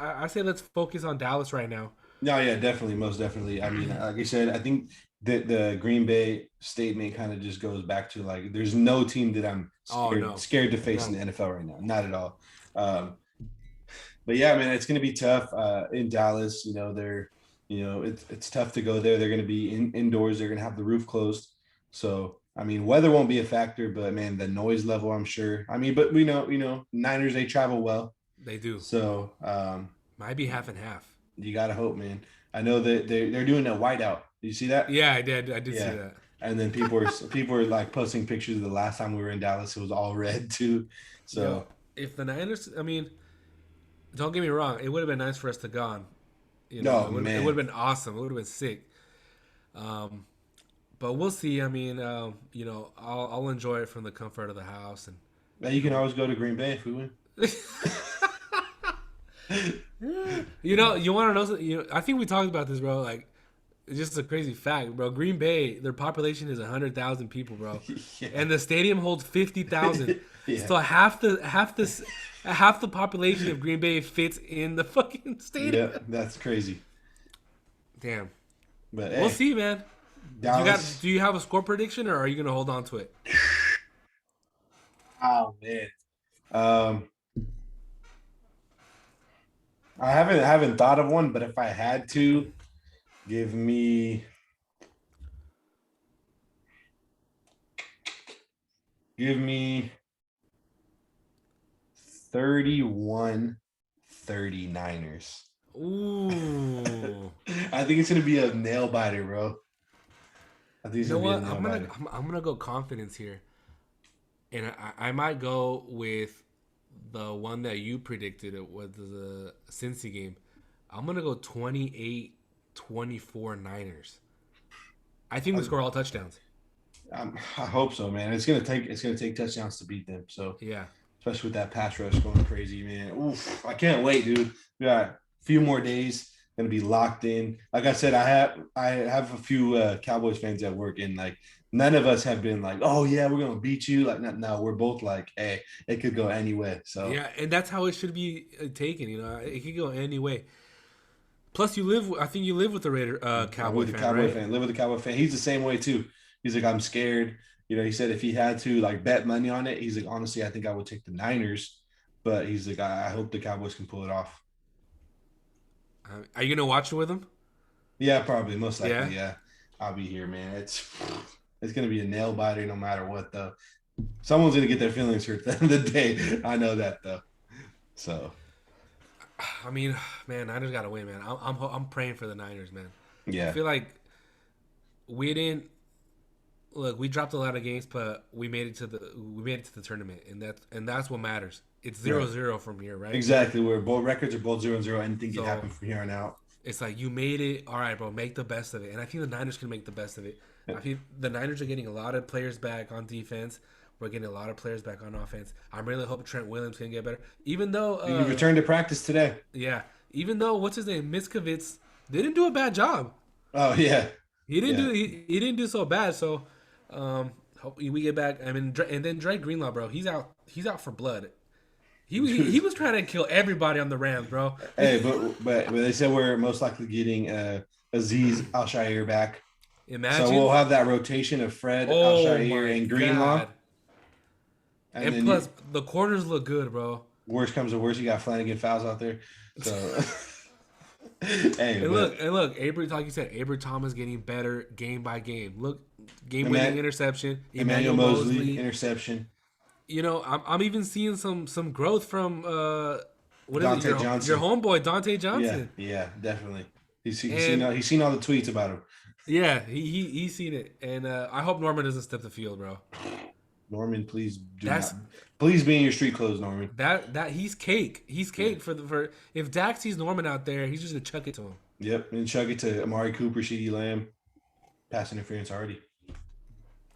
I say let's focus on Dallas right now. No, yeah, definitely, most definitely. I mean, like I said, I think the Green Bay statement kind of just goes back to like, there's no team that I'm scared to face in the NFL right now, not at all. But yeah, man, it's going to be tough in Dallas. It's tough to go there. They're going to be indoors. They're going to have the roof closed. So I mean, weather won't be a factor, but man, the noise level, I'm sure. I mean, but we know, Niners, they travel well. They do. So Might be half and half. you gotta hope, man. I know that they're doing a whiteout. Did you see that? Yeah, I did. I did Yeah. see that. And then people were like posting pictures of the last time we were in Dallas. It was all red too. So If the Niners, I mean, don't get me wrong, it would have been nice for us to gone. No, it man. would have been awesome. It would have been sick. But we'll see. I mean, I'll enjoy it from the comfort of the house. And man, you can always go to Green Bay if we win. you want to know something? I think we talked about this, bro. Like, it's just a crazy fact, bro. Green Bay, their population is 100,000 people, bro, Yeah. and the stadium holds 50,000. Yeah. So half the population of Green Bay fits in the fucking stadium. Yeah, that's crazy. Damn. But We'll hey, see, man. Dallas. Do you have a score prediction, or are you gonna hold on to it? Oh man. Um, I haven't thought of one, but if I had to, give me give me 31-39ers. Ooh. I think it's gonna be a nail biter, bro. I think You it's know gonna be a what? nail biter. I'm gonna go confidence here, and I might go with the one that you predicted. It was the Cincy game. I'm gonna go 28-24 Niners. I think we I, score all touchdowns. I hope so, man. It's gonna take touchdowns to beat them. So Yeah. especially with that pass rush going crazy, man. Oof, I can't wait, dude. We got a few more days. Gonna be locked in. Like I said, I have a few Cowboys fans at work, and like none of us have been like, oh yeah, we're gonna beat you. Like no, we're both like, hey, it could go anywhere. So Yeah, and that's how it should be taken. You know, it could go any way. Plus, you live. I think you live with the Raider I'm Cowboy with the fan, Cowboy right? fan. Live with the Cowboy fan. He's the same way too. He's like, I'm scared. He said if he had to like bet money on it, he's like, honestly, I think I would take the Niners. But he's like, I hope the Cowboys can pull it off. Are you gonna watch it with him? Yeah, probably, most likely, Yeah. yeah. I'll be here, man. It's gonna be a nail biter no matter what, though. Someone's gonna get their feelings hurt at the end of the day. I know that though. So I mean, man, Niners gotta win, man. I'm praying for the Niners, man. I yeah, feel like we didn't look. We dropped a lot of games, but we made it to the tournament, and that's what matters. It's zero right. zero from here, right? Exactly. Where both records are both 0-0. Anything can So happen from here on out. it's like you made it. All right, bro, make the best of it. And I think the Niners can make the best of it. I think the Niners are getting a lot of players back on defense. We're getting a lot of players back on offense. I really hope Trent Williams can get better. Even though, He returned to practice today. yeah, even though what's his name, Miskovitz didn't do a bad job. Oh yeah, He didn't yeah. do he didn't do so bad. So, hope we get back. I mean, and then Dre Greenlaw, bro, he's out. He's out for blood. He Dude. was trying to kill everybody on the Rams, bro. Hey, but they said we're most likely getting Aziz Al Shair back. So we'll Imagine. have that rotation of Fred, Al Oh Shair, my and Greenlaw. god. And And then plus, the corners look good, bro. worst comes to worst, you got Flanagan Fouls out there. So hey, but And look, like you said, Avery Thomas getting better game by game. Look, game-winning Eman- interception. Emmanuel Emmanuel Mosley Mosley. interception. You know, I'm even seeing some growth from what is it? Dante Johnson. Your homeboy Dante Yeah, Johnson. yeah, definitely. He's And seen all the tweets about him. yeah, he's seen it, and I hope Norman doesn't step the field, bro. Norman, please do That's not. Please be in your street clothes, Norman. that he's cake. He's cake for if Dak sees Norman out there, he's just gonna chuck it to him. Yep, and chug it to Amari Cooper, CeeDee Lamb. Pass interference already.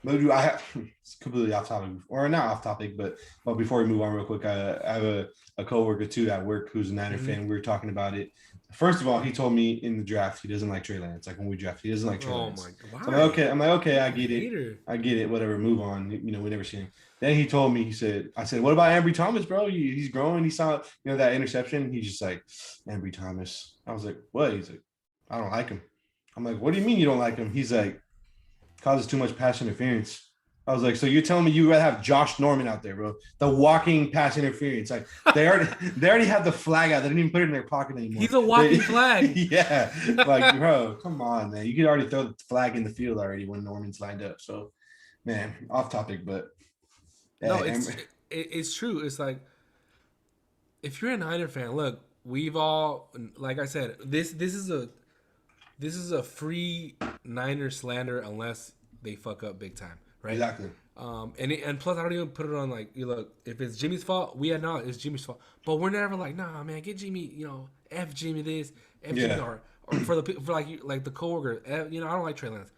But do I have it's completely off topic, or not off topic, but before we move on real quick, I have a coworker too at work who's a Niner fan. We were talking about it. First of all, he told me in the draft he doesn't like Trey Lance. Like when we draft, he doesn't like Trey Lance. My god! So I'm like, okay, I get it. Hater. I get it. Whatever, move on. We never seen him. Then he told me, I said, what about Ambry Thomas, bro? He's growing. He saw, that interception. He's just like, Ambry Thomas. I was like, what? He's like, I don't like him. I'm like, what do you mean you don't like him? He's like, causes too much pass interference. I was like, so you're telling me you rather have Josh Norman out there, bro? The walking pass interference. Like they already have the flag out. They didn't even put it in their pocket anymore. He's a walking flag. Yeah. Like, bro, come on, man. You could already throw the flag in the field already when Norman's lined up. So, man, off topic, but No, it's true. It's like if you're a Niner fan, look, we've all like I said, this is a free Niner slander unless they fuck up big time, right? Exactly. And plus I don't even put it on like you look if it's Jimmy's fault, we acknowledge it's Jimmy's fault, but we're never like nah man, get Jimmy, f Jimmy this, f Jimmy or for like the coworker, I don't like Trey Lance.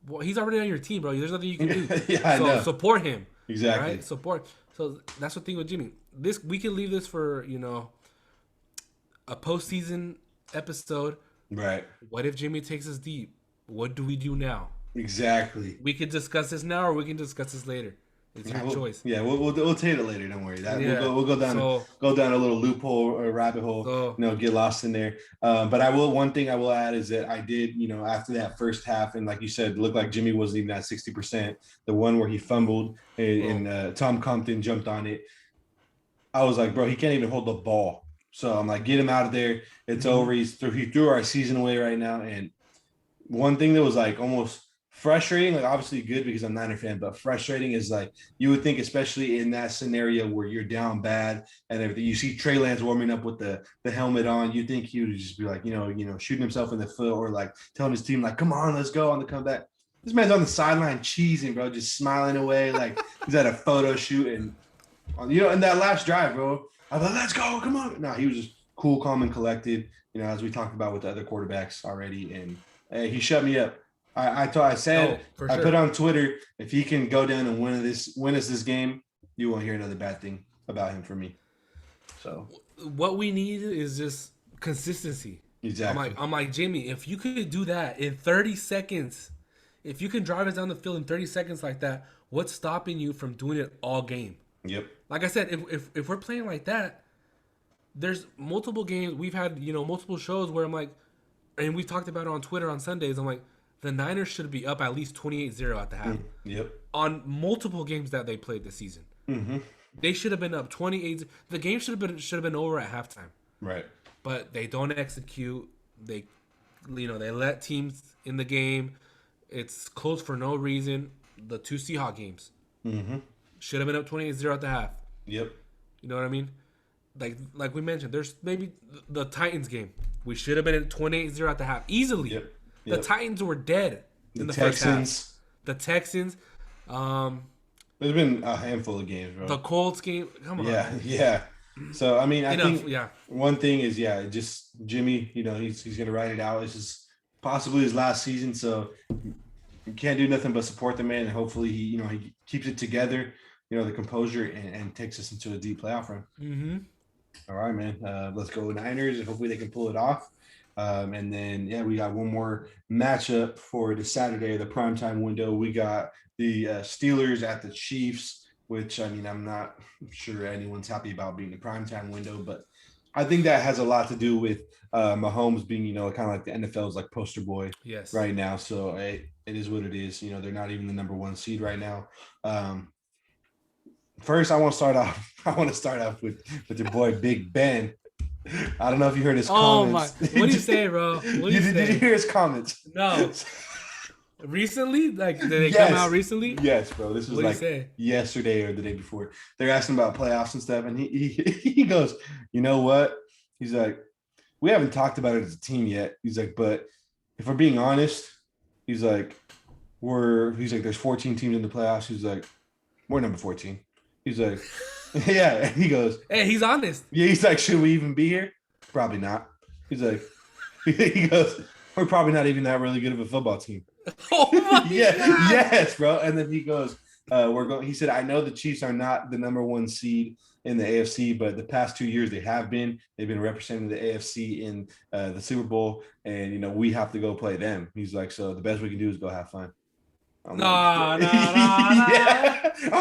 Well, he's already on your team, bro. There's nothing you can do. Yeah, I know. Support him. Exactly. Right? Support. So that's the thing with Jimmy. This we can leave this for a postseason episode. Right. What if Jimmy takes us deep? What do we do now? Exactly. We could discuss this now, or we can discuss this later. It's your choice. Yeah, we'll take it later. Don't worry. We'll go down a little loophole or rabbit hole. Get lost in there. But one thing I will add is that I did, after that first half, and like you said, it looked like Jimmy wasn't even at 60%. The one where he fumbled and Tom Compton jumped on it. I was like, bro, he can't even hold the ball. So I'm like, get him out of there. It's over. He threw our season away right now. And one thing that was like almost frustrating. Like obviously good because I'm Niner fan, but frustrating is like you would think, especially in that scenario where you're down bad and everything. You see Trey Lance warming up with the helmet on. You think he would just be like, shooting himself in the foot or like telling his team like, "Come on, let's go on the comeback." This man's on the sideline cheesing, bro, just smiling away like he's at a photo shoot and in that last drive, bro. I thought, "Let's go, come on." No, he was just cool, calm, and collected. As we talked about with the other quarterbacks already, and hey, he shut me up. I said for I sure. put on Twitter, if he can go down and win us this game, you won't hear another bad thing about him from me. So What we need is just consistency. exactly. I'm like Jimmy, if you could do that in 30 seconds, if you can drive us down the field in 30 seconds like that, what's stopping you from doing it all game? Yep. Like I said, if we're playing like that, there's multiple games we've had, multiple shows where I'm like, and we talked about it on Twitter on Sundays. I'm like, the Niners should be up at least 28-0 at the half. Yep. On multiple games that they played this season. Mm-hmm. They should have been up 28. The game should have been over at halftime. Right. But they don't execute. They let teams in the game. It's close for no reason. The two Seahawks games should have been up 28-0 at the half. Yep. You know what I mean? Like we mentioned, there's maybe the Titans game. We should have been at 28-0 at the half easily. Yep. The Titans were dead in the Texans. first half. The Texans. There's been a handful of games, bro. The Colts game. Come on. Yeah. So I mean, I think Yeah. one thing is just Jimmy. He's gonna ride it out. This is possibly his last season, so you can't do nothing but support the man. And hopefully he keeps it together. The composure and takes us into a deep playoff run. Mm-hmm. All right, man. Let's go Niners, and hopefully they can pull it off. And then we got one more matchup for the Saturday, the primetime window. We got the Steelers at the Chiefs, which I mean I'm not sure anyone's happy about being the primetime window, but I think that has a lot to do with Mahomes being kind of like the NFL's like poster boy right now. So it is what it is. They're not even the number one seed right now. First, I want to start off with your boy Big Ben. I don't know if you heard his comments. Oh my! What do you say, bro? Did you hear his comments? No. Recently, did they come out recently? Yes, bro. This was like yesterday or the day before. They're asking about playoffs and stuff, and he goes, "You know what?" He's like, "We haven't talked about it as a team yet." He's like, "But if we're being honest," he's like, "There's 14 teams in the playoffs." He's like, "We're number 14." He's like, "Yeah." And he goes, "Hey, he's honest." Yeah, he's like, "Should we even be here? Probably not." He's like, he goes, "We're probably not even that really good of a football team." Oh my God. Yes, bro. And then he goes, He said, "I know the Chiefs are not the number one seed in the AFC, but the past 2 years they have been. They've been representing the AFC in the Super Bowl, and we have to go play them." He's like, "So the best we can do is go have fun." I'm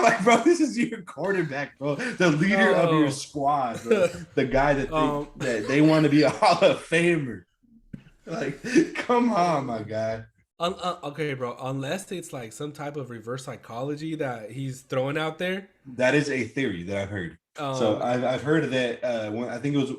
like, "Bro, this is your quarterback, bro. The leader of your squad, bro. The guy that they want to be a Hall of Famer. Like, come on, my guy." Okay, bro. Unless it's like some type of reverse psychology that he's throwing out there. That is a theory that I've heard. So I've heard of that when I think it was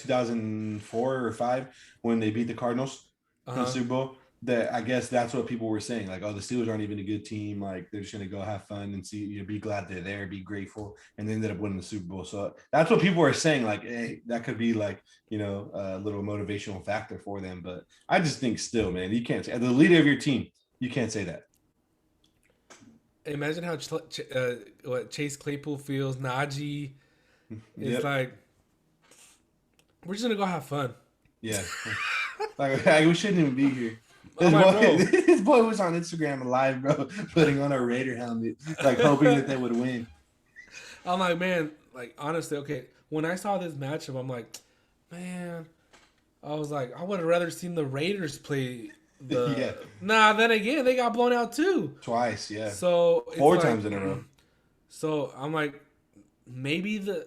2004 or 5 when they beat the Cardinals in the Super Bowl. That I guess that's what people were saying, like, "Oh, the Steelers aren't even a good team. Like, they're just gonna go have fun and see, be glad they're there, be grateful," and they ended up winning the Super Bowl. So that's what people are saying. Like, hey, that could be like a little motivational factor for them. But I just think still, man, you can't say as the leader of your team, you can't say that. Imagine how what Chase Claypool feels. Najee, it's like we're just gonna go have fun. Yeah, like we shouldn't even be here. His boy was on Instagram live, bro, putting on a Raider helmet, like hoping that they would win. I'm like, man, like honestly, okay. When I saw this matchup, I'm like, man, I was like, I would have rather seen the Raiders play. Then again, they got blown out too. Twice, yeah. So 4 times in a row. So I'm like, maybe they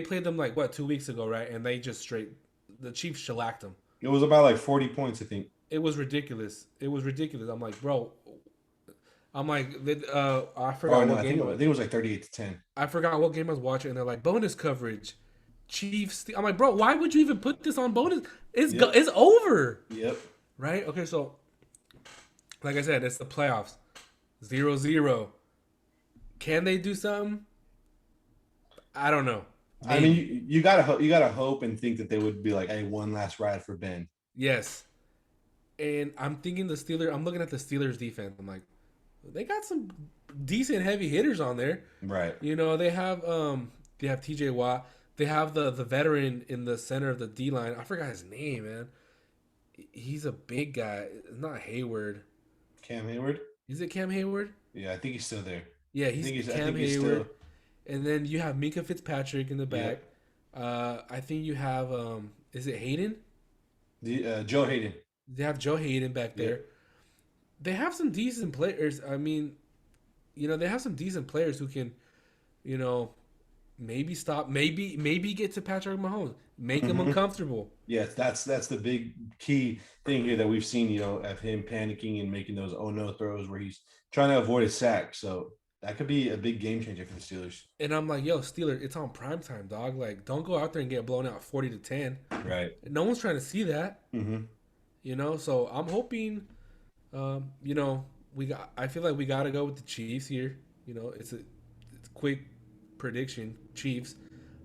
played them like 2 weeks ago, right? And they just the Chiefs shellacked them. It was about like 40 points, I think. It was ridiculous. I'm like, bro. I forgot what game. I think it was like 38-10. I forgot what game I was watching, and they're like bonus coverage, Chiefs. I'm like, bro, why would you even put this on bonus? It's over. Yep. Right. Okay. So Like I said, it's the playoffs. 0-0. Can they do something? I don't know. I mean, Maybe. you gotta hope and think that they would be like, "Hey, one last ride for Ben." Yes. And I'm thinking the Steelers. I'm looking at the Steelers defense. I'm like, they got some decent heavy hitters on there. Right. They have T.J. Watt. They have the veteran in the center of the D line. I forgot his name, man. He's a big guy. It's not Hayward. Cam Hayward. Is it Cam Hayward? Yeah, I think he's still there. Yeah, he's I Cam think he's still. Hayward. And then you have Minka Fitzpatrick in the back. Yep. I think you have is it Hayden? Joe Hayden. They have Joe Hayden back there. Yep. They have some decent players. I mean, they have some decent players who can, you know, maybe stop, maybe get to Patrick Mahomes, make him uncomfortable. Yes, that's the big key thing here that we've seen, of him panicking and making those oh no throws where he's trying to avoid a sack. So that could be a big game changer for the Steelers. And I'm like, yo, Steeler, it's on prime time, dog. Like, don't go out there and get blown out 40-10. Right. No one's trying to see that. Mm-hmm. So I'm hoping, I feel like we got to go with the Chiefs here. It's a quick prediction, Chiefs.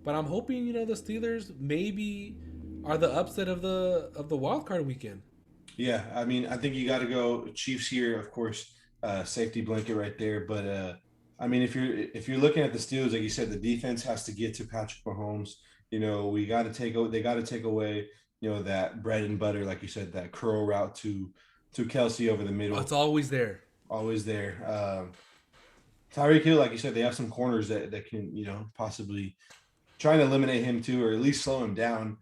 But I'm hoping, the Steelers maybe are the upset of the wild card weekend. Yeah, I mean, I think you got to go Chiefs here, of course, safety blanket right there. But I mean, if you're looking at the Steelers, like you said, the defense has to get to Patrick Mahomes. We got to they got to take away, that bread and butter, like you said, that curl route to Kelsey over the middle. It's always there. Always there. Tyreek Hill, like you said, they have some corners that can, possibly try and eliminate him too, or at least slow him down.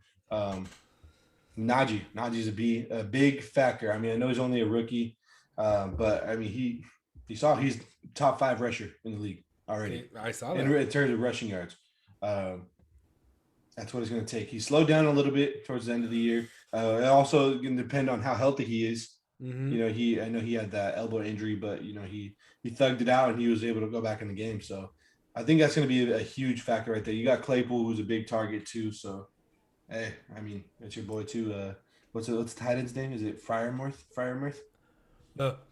Najee's a big factor. I mean, I know he's only a rookie, but I mean he's top 5 rusher in the league already. I saw that in terms of rushing yards. That's what it's going to take. He slowed down a little bit towards the end of the year. It also can depend on how healthy he is. Mm-hmm. I know he had that elbow injury, but he thugged it out and he was able to go back in the game. So I think that's going to be a huge factor right there. You got Claypool, who's a big target too. So hey, I mean, that's your boy too. What's the tight end's name? Is it Fryermuth?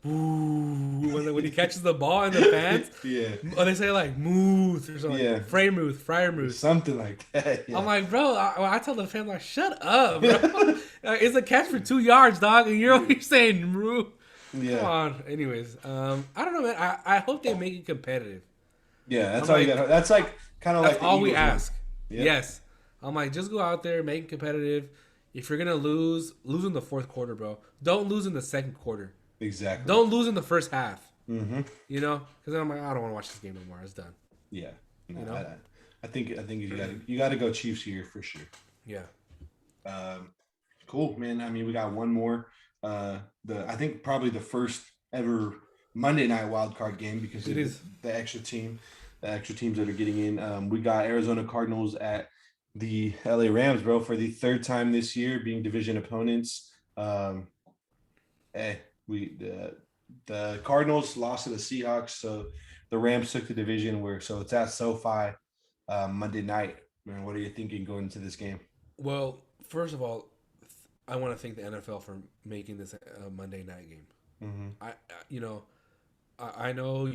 When he catches the ball in the fans, Yeah. Or they say like Muth or something. Yeah. Fryermuth. Something like that. Yeah. I'm like, bro, I tell the fans like, shut up, bro. It's a catch for 2 yards, dog, and you're only saying Muth. Yeah. Come on. Anyways, I don't know, man. I hope they make it competitive. Yeah, that's all you got. That's like kind of like all we ask. Yep. Yes. I'm like, just go out there, make it competitive. If you're gonna lose in the fourth quarter, bro. Don't lose in the second quarter. Exactly. Don't lose in the first half. Mm-hmm. Because then I'm like, I don't want to watch this game anymore. It's done. Yeah. No, I think you got to go Chiefs here for sure. Yeah. Cool, man. I mean, we got one more. I think probably the first ever Monday night wild card game because it is the extra teams that are getting in. We got Arizona Cardinals at the LA Rams, bro, for the third time this year, being division opponents. The Cardinals lost to the Seahawks, so the Rams took the division. So it's at SoFi Monday night. Man, what are you thinking going into this game? Well, first of all, I want to thank the NFL for making this a Monday night game. Mm-hmm. I know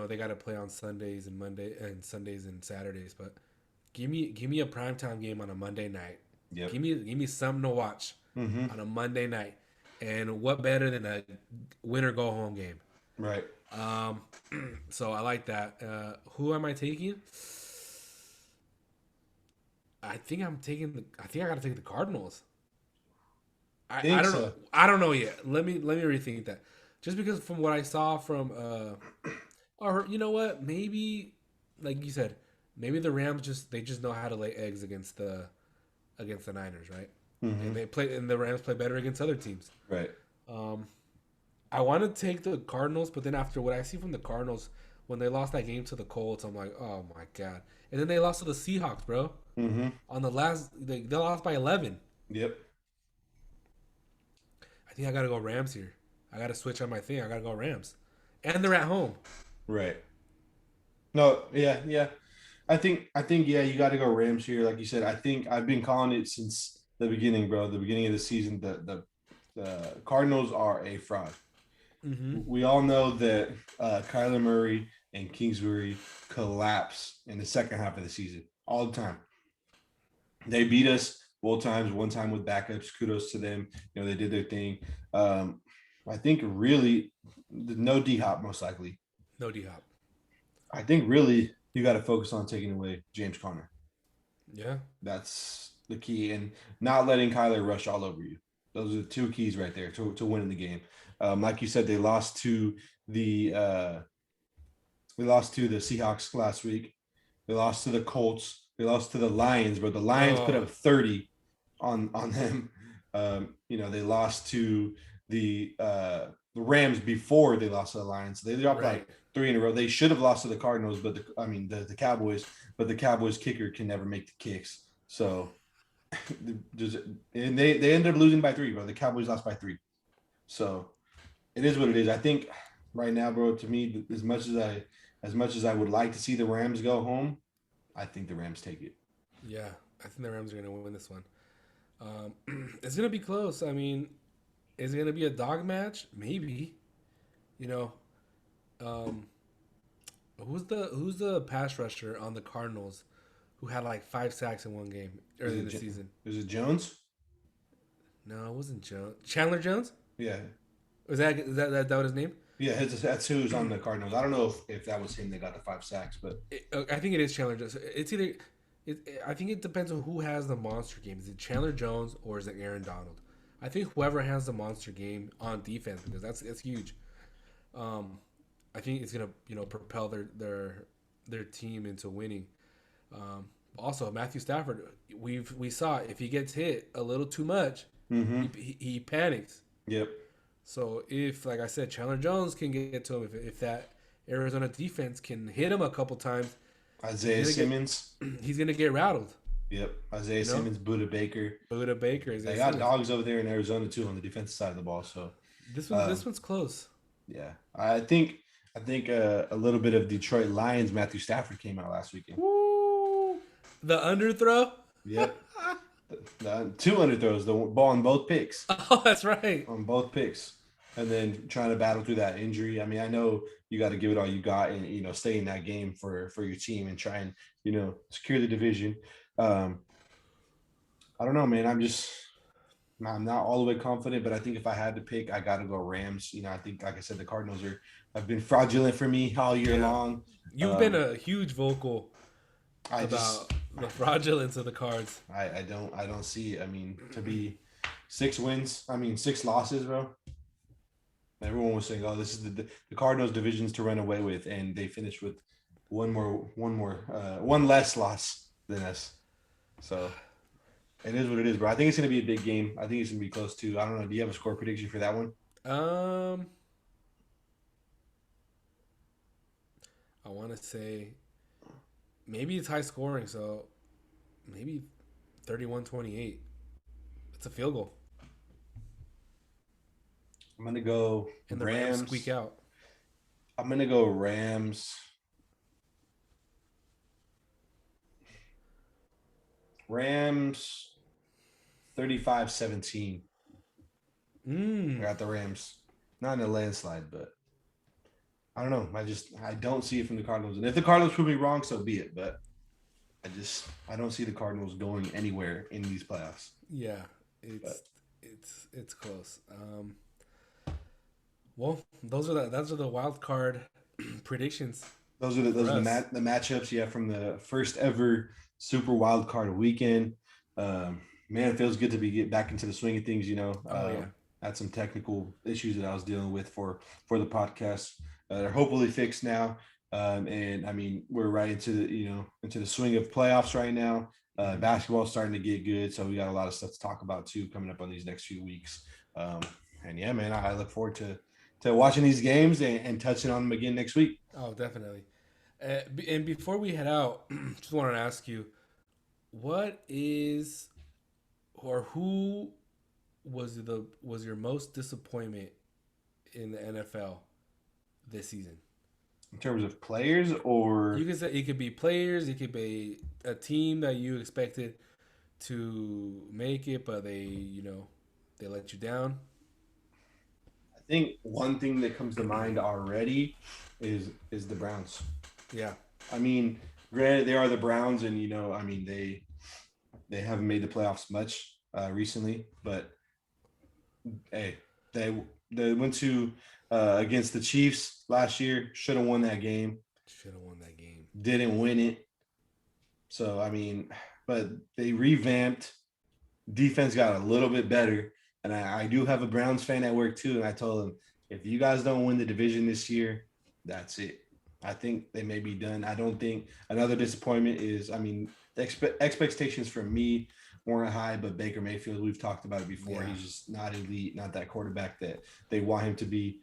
they got to play on Sundays and Sundays and Saturdays, but give me a primetime game on a Monday night. Yep. Give me something to watch on a Monday night. And what better than a win or go home game? Right. So I like that. Who am I taking? I think I got to take the Cardinals. I don't know. I don't know yet. Let me rethink that. Just because from what I saw from or you know what? Maybe like you said, maybe the Rams just know how to lay eggs against the Niners, right? Mm-hmm. And the Rams play better against other teams. Right. I want to take the Cardinals, but then after what I see from the Cardinals, when they lost that game to the Colts, I'm like, oh my god! And then they lost to the Seahawks, bro. Mm-hmm. On the last, they lost by 11. Yep. I think I gotta go Rams here. I gotta switch on my thing. I gotta go Rams, and they're at home. Right. No. Yeah. I think yeah, you got to go Rams here. Like you said, I think I've been calling it since the beginning, bro. The beginning of the season, the Cardinals are a fraud. Mm-hmm. We all know that Kyler Murray and Kingsbury collapse in the second half of the season all the time. They beat us both times, one time with backups. Kudos to them. They did their thing. I think really no D Hop most likely. No D Hop. I think really you got to focus on taking away James Conner. Yeah. That's the key, and not letting Kyler rush all over you. Those are the two keys right there to winning the game. Like you said, they lost to the Seahawks last week. They lost to the Colts. They lost to the Lions, but the Lions put Oh, up 30 on them. They lost to the Rams before they lost to the Lions. So they dropped right. like three in a row. They should have lost to the Cardinals, but the Cowboys. But the Cowboys kicker can never make the kicks. So just and they ended up losing by three, bro. The Cowboys lost by three. So it is what it is. I think right now, bro, to me, as much as I would like to see the Rams go home, I think the Rams take it. Yeah. I think the Rams are going to win this one. It's going to be close. I mean, is it going to be a dog match? Maybe. You know, um, who's the pass rusher on the Cardinals who had like 5 sacks in one game Is early in it the season? is it Jones? No, it wasn't Jones. Chandler Jones? Yeah, Was that what his name? yeah. That's who's on the Cardinals. I don't know if that was him that got the 5 sacks, but I think it is Chandler Jones. It's either. I think it depends on who has the monster game. Is it Chandler Jones or is it Aaron Donald? I think whoever has the monster game on defense, because that's huge. Um, I think it's gonna propel their team into winning. Also, Matthew Stafford, we saw if he gets hit a little too much, mm-hmm. he panics. Yep. So if, like I said, Chandler Jones can get to him, if that Arizona defense can hit him a couple times, Isaiah Simmons. he's gonna get rattled. Yep. Isaiah You know, Simmons, Buda Baker. Buda Baker, They Isaiah got Simmons. dogs over there in Arizona too on the defensive side of the ball. So This one's close. yeah, I think a little bit of Detroit Lions. Matthew Stafford came out last weekend. Woo! The underthrow. Yep. The two underthrows, the ball on both picks, Oh, that's right. and then trying to battle through that injury. I mean, I know you got to give it all you got and stay in that game for your team and try and secure the division. Um, I don't know, man. I'm not all the way confident, but I think if I had to pick, I got to go Rams. I think, like I said, the Cardinals have been fraudulent for me all year Yeah, long. you've been Um, a huge vocal I just about the fraudulence of the cards. I don't see it. I mean, to be 6 wins, I mean 6 losses, bro. Everyone was saying, "Oh, this is the Cardinals divisions to run away with," and they finished with one less loss than us. So it is what it is, bro. I think it's gonna be a big game. I think it's gonna be close too. I don't know. Do you have a score prediction for that one? Um, I want to say maybe it's high scoring, so maybe 31-28. It's a field goal, I'm gonna go and the Rams squeak Rams. out. I'm gonna go Rams. Rams 35-17. I Mm. got the Rams. Not in a landslide, but I don't know. I don't see it from the Cardinals. And if the Cardinals prove me wrong, so be it. But I don't see the Cardinals going anywhere in these playoffs. Yeah, But it's close. Well, those are the wild card predictions those are the for those are the, us. the matchups you have from the first ever Super Wild Card weekend. Man, it feels good to be get back into the swing of things. Oh yeah, Had some technical issues that I was dealing with for the podcast. They're hopefully fixed now. And I mean, we're right into the swing of playoffs right now. hmm Basketball's starting to get good, so we got a lot of stuff to talk about too coming up on these next few weeks. Um, and yeah, man, I look forward to watching these games and touching on them again next week. oh definitely. And before we head out, just wanted to ask you, what is or who was your most disappointment in the NFL this season? In terms of players, or You can say it could be players, it could be a team that you expected to make it, but they let you down. think one thing that comes to mind already is the Browns. Yeah. I mean, granted, they are the Browns, and I mean, they haven't made the playoffs much recently, but hey, they they went to against the Chiefs last year. Should have won that game. Should have won that game. Didn't win it. So I mean, but they revamped. Defense got a little bit better, and I do have a Browns fan at work too. And I told him, if you guys don't win the division this year, that's it. I think they may be done. I don't think another disappointment is. I mean, expectations from me weren't high, but Baker Mayfield, we've talked about it before. Yeah. He's just not elite, not that quarterback that they want him to be.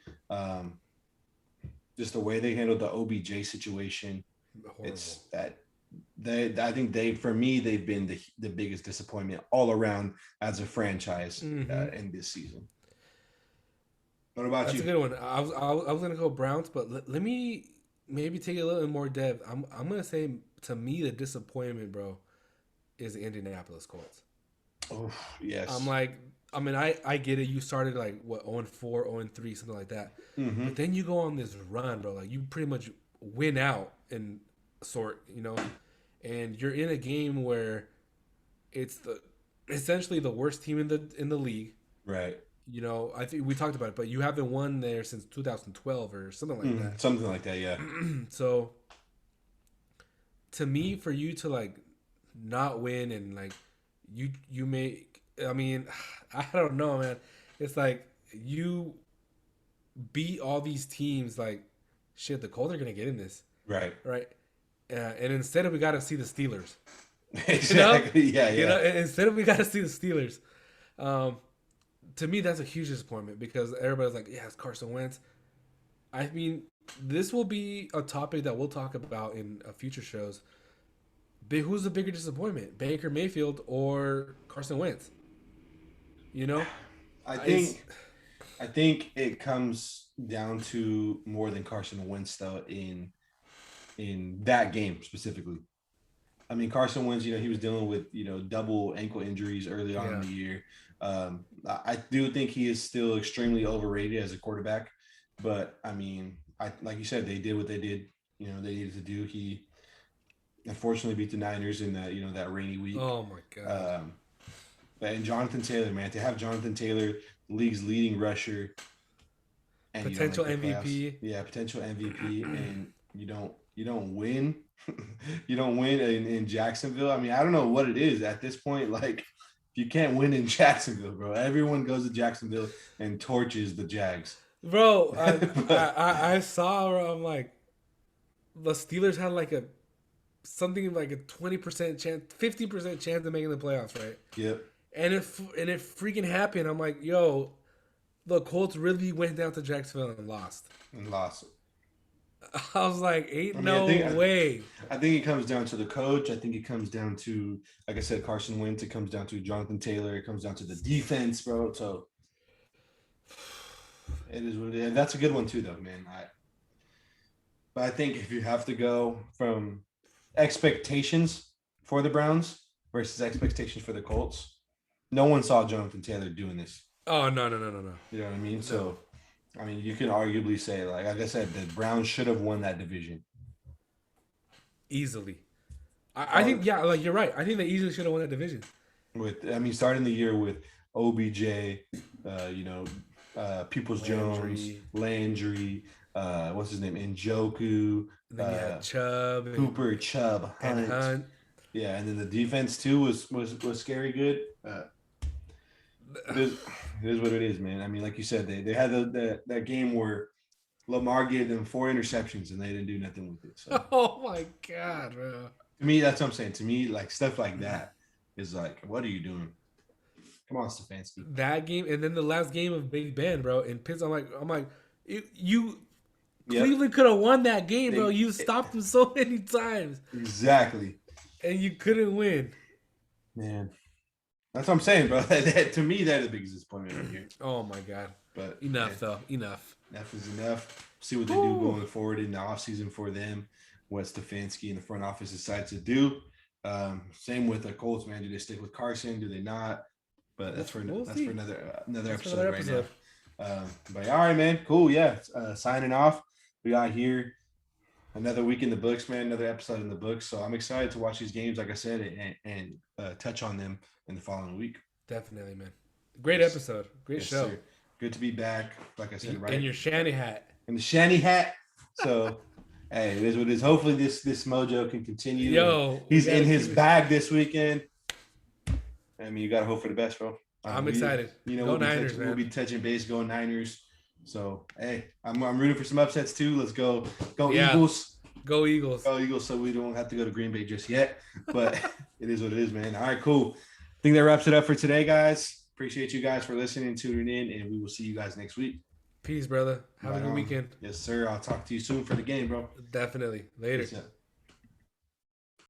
Just the way they handled the OBJ situation, Horrible. it's that I think for me they've been the biggest disappointment all around as a franchise in this season. What about That's you? a good one. I was gonna go Browns, but let me maybe take it a little more depth. I'm gonna say, to me, the disappointment, bro, is the Indianapolis Colts. Oh yes. I'm like, I mean, I get it. You started like what 0-4, 0-3, something like that. Mm-hmm. But then you go on this run, bro. Like you pretty much win out in sort, and you're in a game where it's essentially the worst team in the league. Right. I think we talked about it, but you haven't won there since 2012 or something like that. Something like that, yeah. So to me, for you to like not win and like you make, I mean, I don't know, man. It's like you beat all these teams. Like shit, the Colts are gonna get in this, Right. right? And instead of we got to see the Steelers, Exactly. Yeah. instead of we got to see the Steelers. To me, that's a huge disappointment because everybody's like, yeah, it's Carson Wentz. I mean, this will be a topic that we'll talk about in future shows. Who's the bigger disappointment, Baker Mayfield or Carson Wentz? You know, I it's, think it comes down to more than Carson Wentz though in that game specifically. I mean, Carson Wentz, he was dealing with, double ankle injuries early on in the year. I do think he is still extremely overrated as a quarterback, but I mean, like you said, they did what they did. They needed to do. He unfortunately beat the Niners in that rainy week. oh my god, And Jonathan Taylor, man, to have Jonathan Taylor, the league's leading rusher, and potential you don't make the MVP. playoffs. Yeah, potential MVP, and you don't win. You don't win in Jacksonville. I mean, I don't know what it is at this point. Like, you can't win in Jacksonville, bro. Everyone goes to Jacksonville and torches the Jags. Bro, But, I saw where I'm like, the Steelers had like something like a 20% chance, 50% chance of making the playoffs, right? yep. And it freaking happened. I'm like, yo, the Colts really went down to Jacksonville and lost. And lost. I was like, ain't I mean, no way. I think it comes down to the coach. I think it comes down to, like I said, Carson Wentz. It comes down to Jonathan Taylor. It comes down to the defense, bro. So it is what it is. And that's a good one too, though, man. But I think if you have to go from expectations for the Browns versus expectations for the Colts, no one saw Jonathan Taylor doing this. Oh no. You know what I mean? So, I mean, you can arguably say, like I said, the Browns should have won that division Easily. I think, yeah, like you're right. I think they easily should have won that division. starting the year with OBJ, Peoples Jones, Landry. Landry, what's his name, Njoku, And then you had Chubb Cooper, Chubb, and Hunt. Hunt. Yeah, and then the defense too was scary good. It is what it is, man. I mean, like you said, they had that game where Lamar gave them 4 interceptions and they didn't do nothing with it. So Oh my god, bro. to me, that's what I'm saying. To me, like stuff like that is like, what are you doing? Come on, Stefanski. That game, and then the last game of Big Ben, bro, in Pittsburgh. I'm like, you Yep. Cleveland could have won that game, bro. They- You stopped them so many times, Exactly, and you couldn't win. man. That's what I'm saying, bro. To me, that is the biggest disappointment right here. Oh my god. But Enough, though. Enough. enough is enough. See what they do going forward in the offseason for them. What Stefanski and the front office decides to do. Same with the Colts, man. Do they stick with Carson? Do they not? But that's for We'll that's see. for another That's episode another right episode. But all right, man. Cool. Yeah. Signing off. We got here another week in the books, man. Another episode in the books. So I'm excited to watch these games, like I said, and touch on them in the following week. Definitely, man. Great Yes. episode. Great Yes, show. sir. Good to be back. Like I said, right In your shanty hat. in the shanty hat. So, hey, it is what it is. Hopefully, this mojo can continue. Yo, he's in his bag this weekend. I mean, you got to hope for the best, bro. I'm excited. You know, Go Niners, man. We'll be touching base, going Niners. So, hey, I'm rooting for some upsets too. Let's go, Eagles. Go Eagles. Go Eagles. So we don't have to go to Green Bay just yet, but it is what it is, man. All right, cool. I think that wraps it up for today, guys. Appreciate you guys for listening and tuning in, and we will see you guys next week. Peace, brother. Have a good weekend. Yes, sir. I'll talk to you soon for the game, bro. Definitely. Later. Peace out.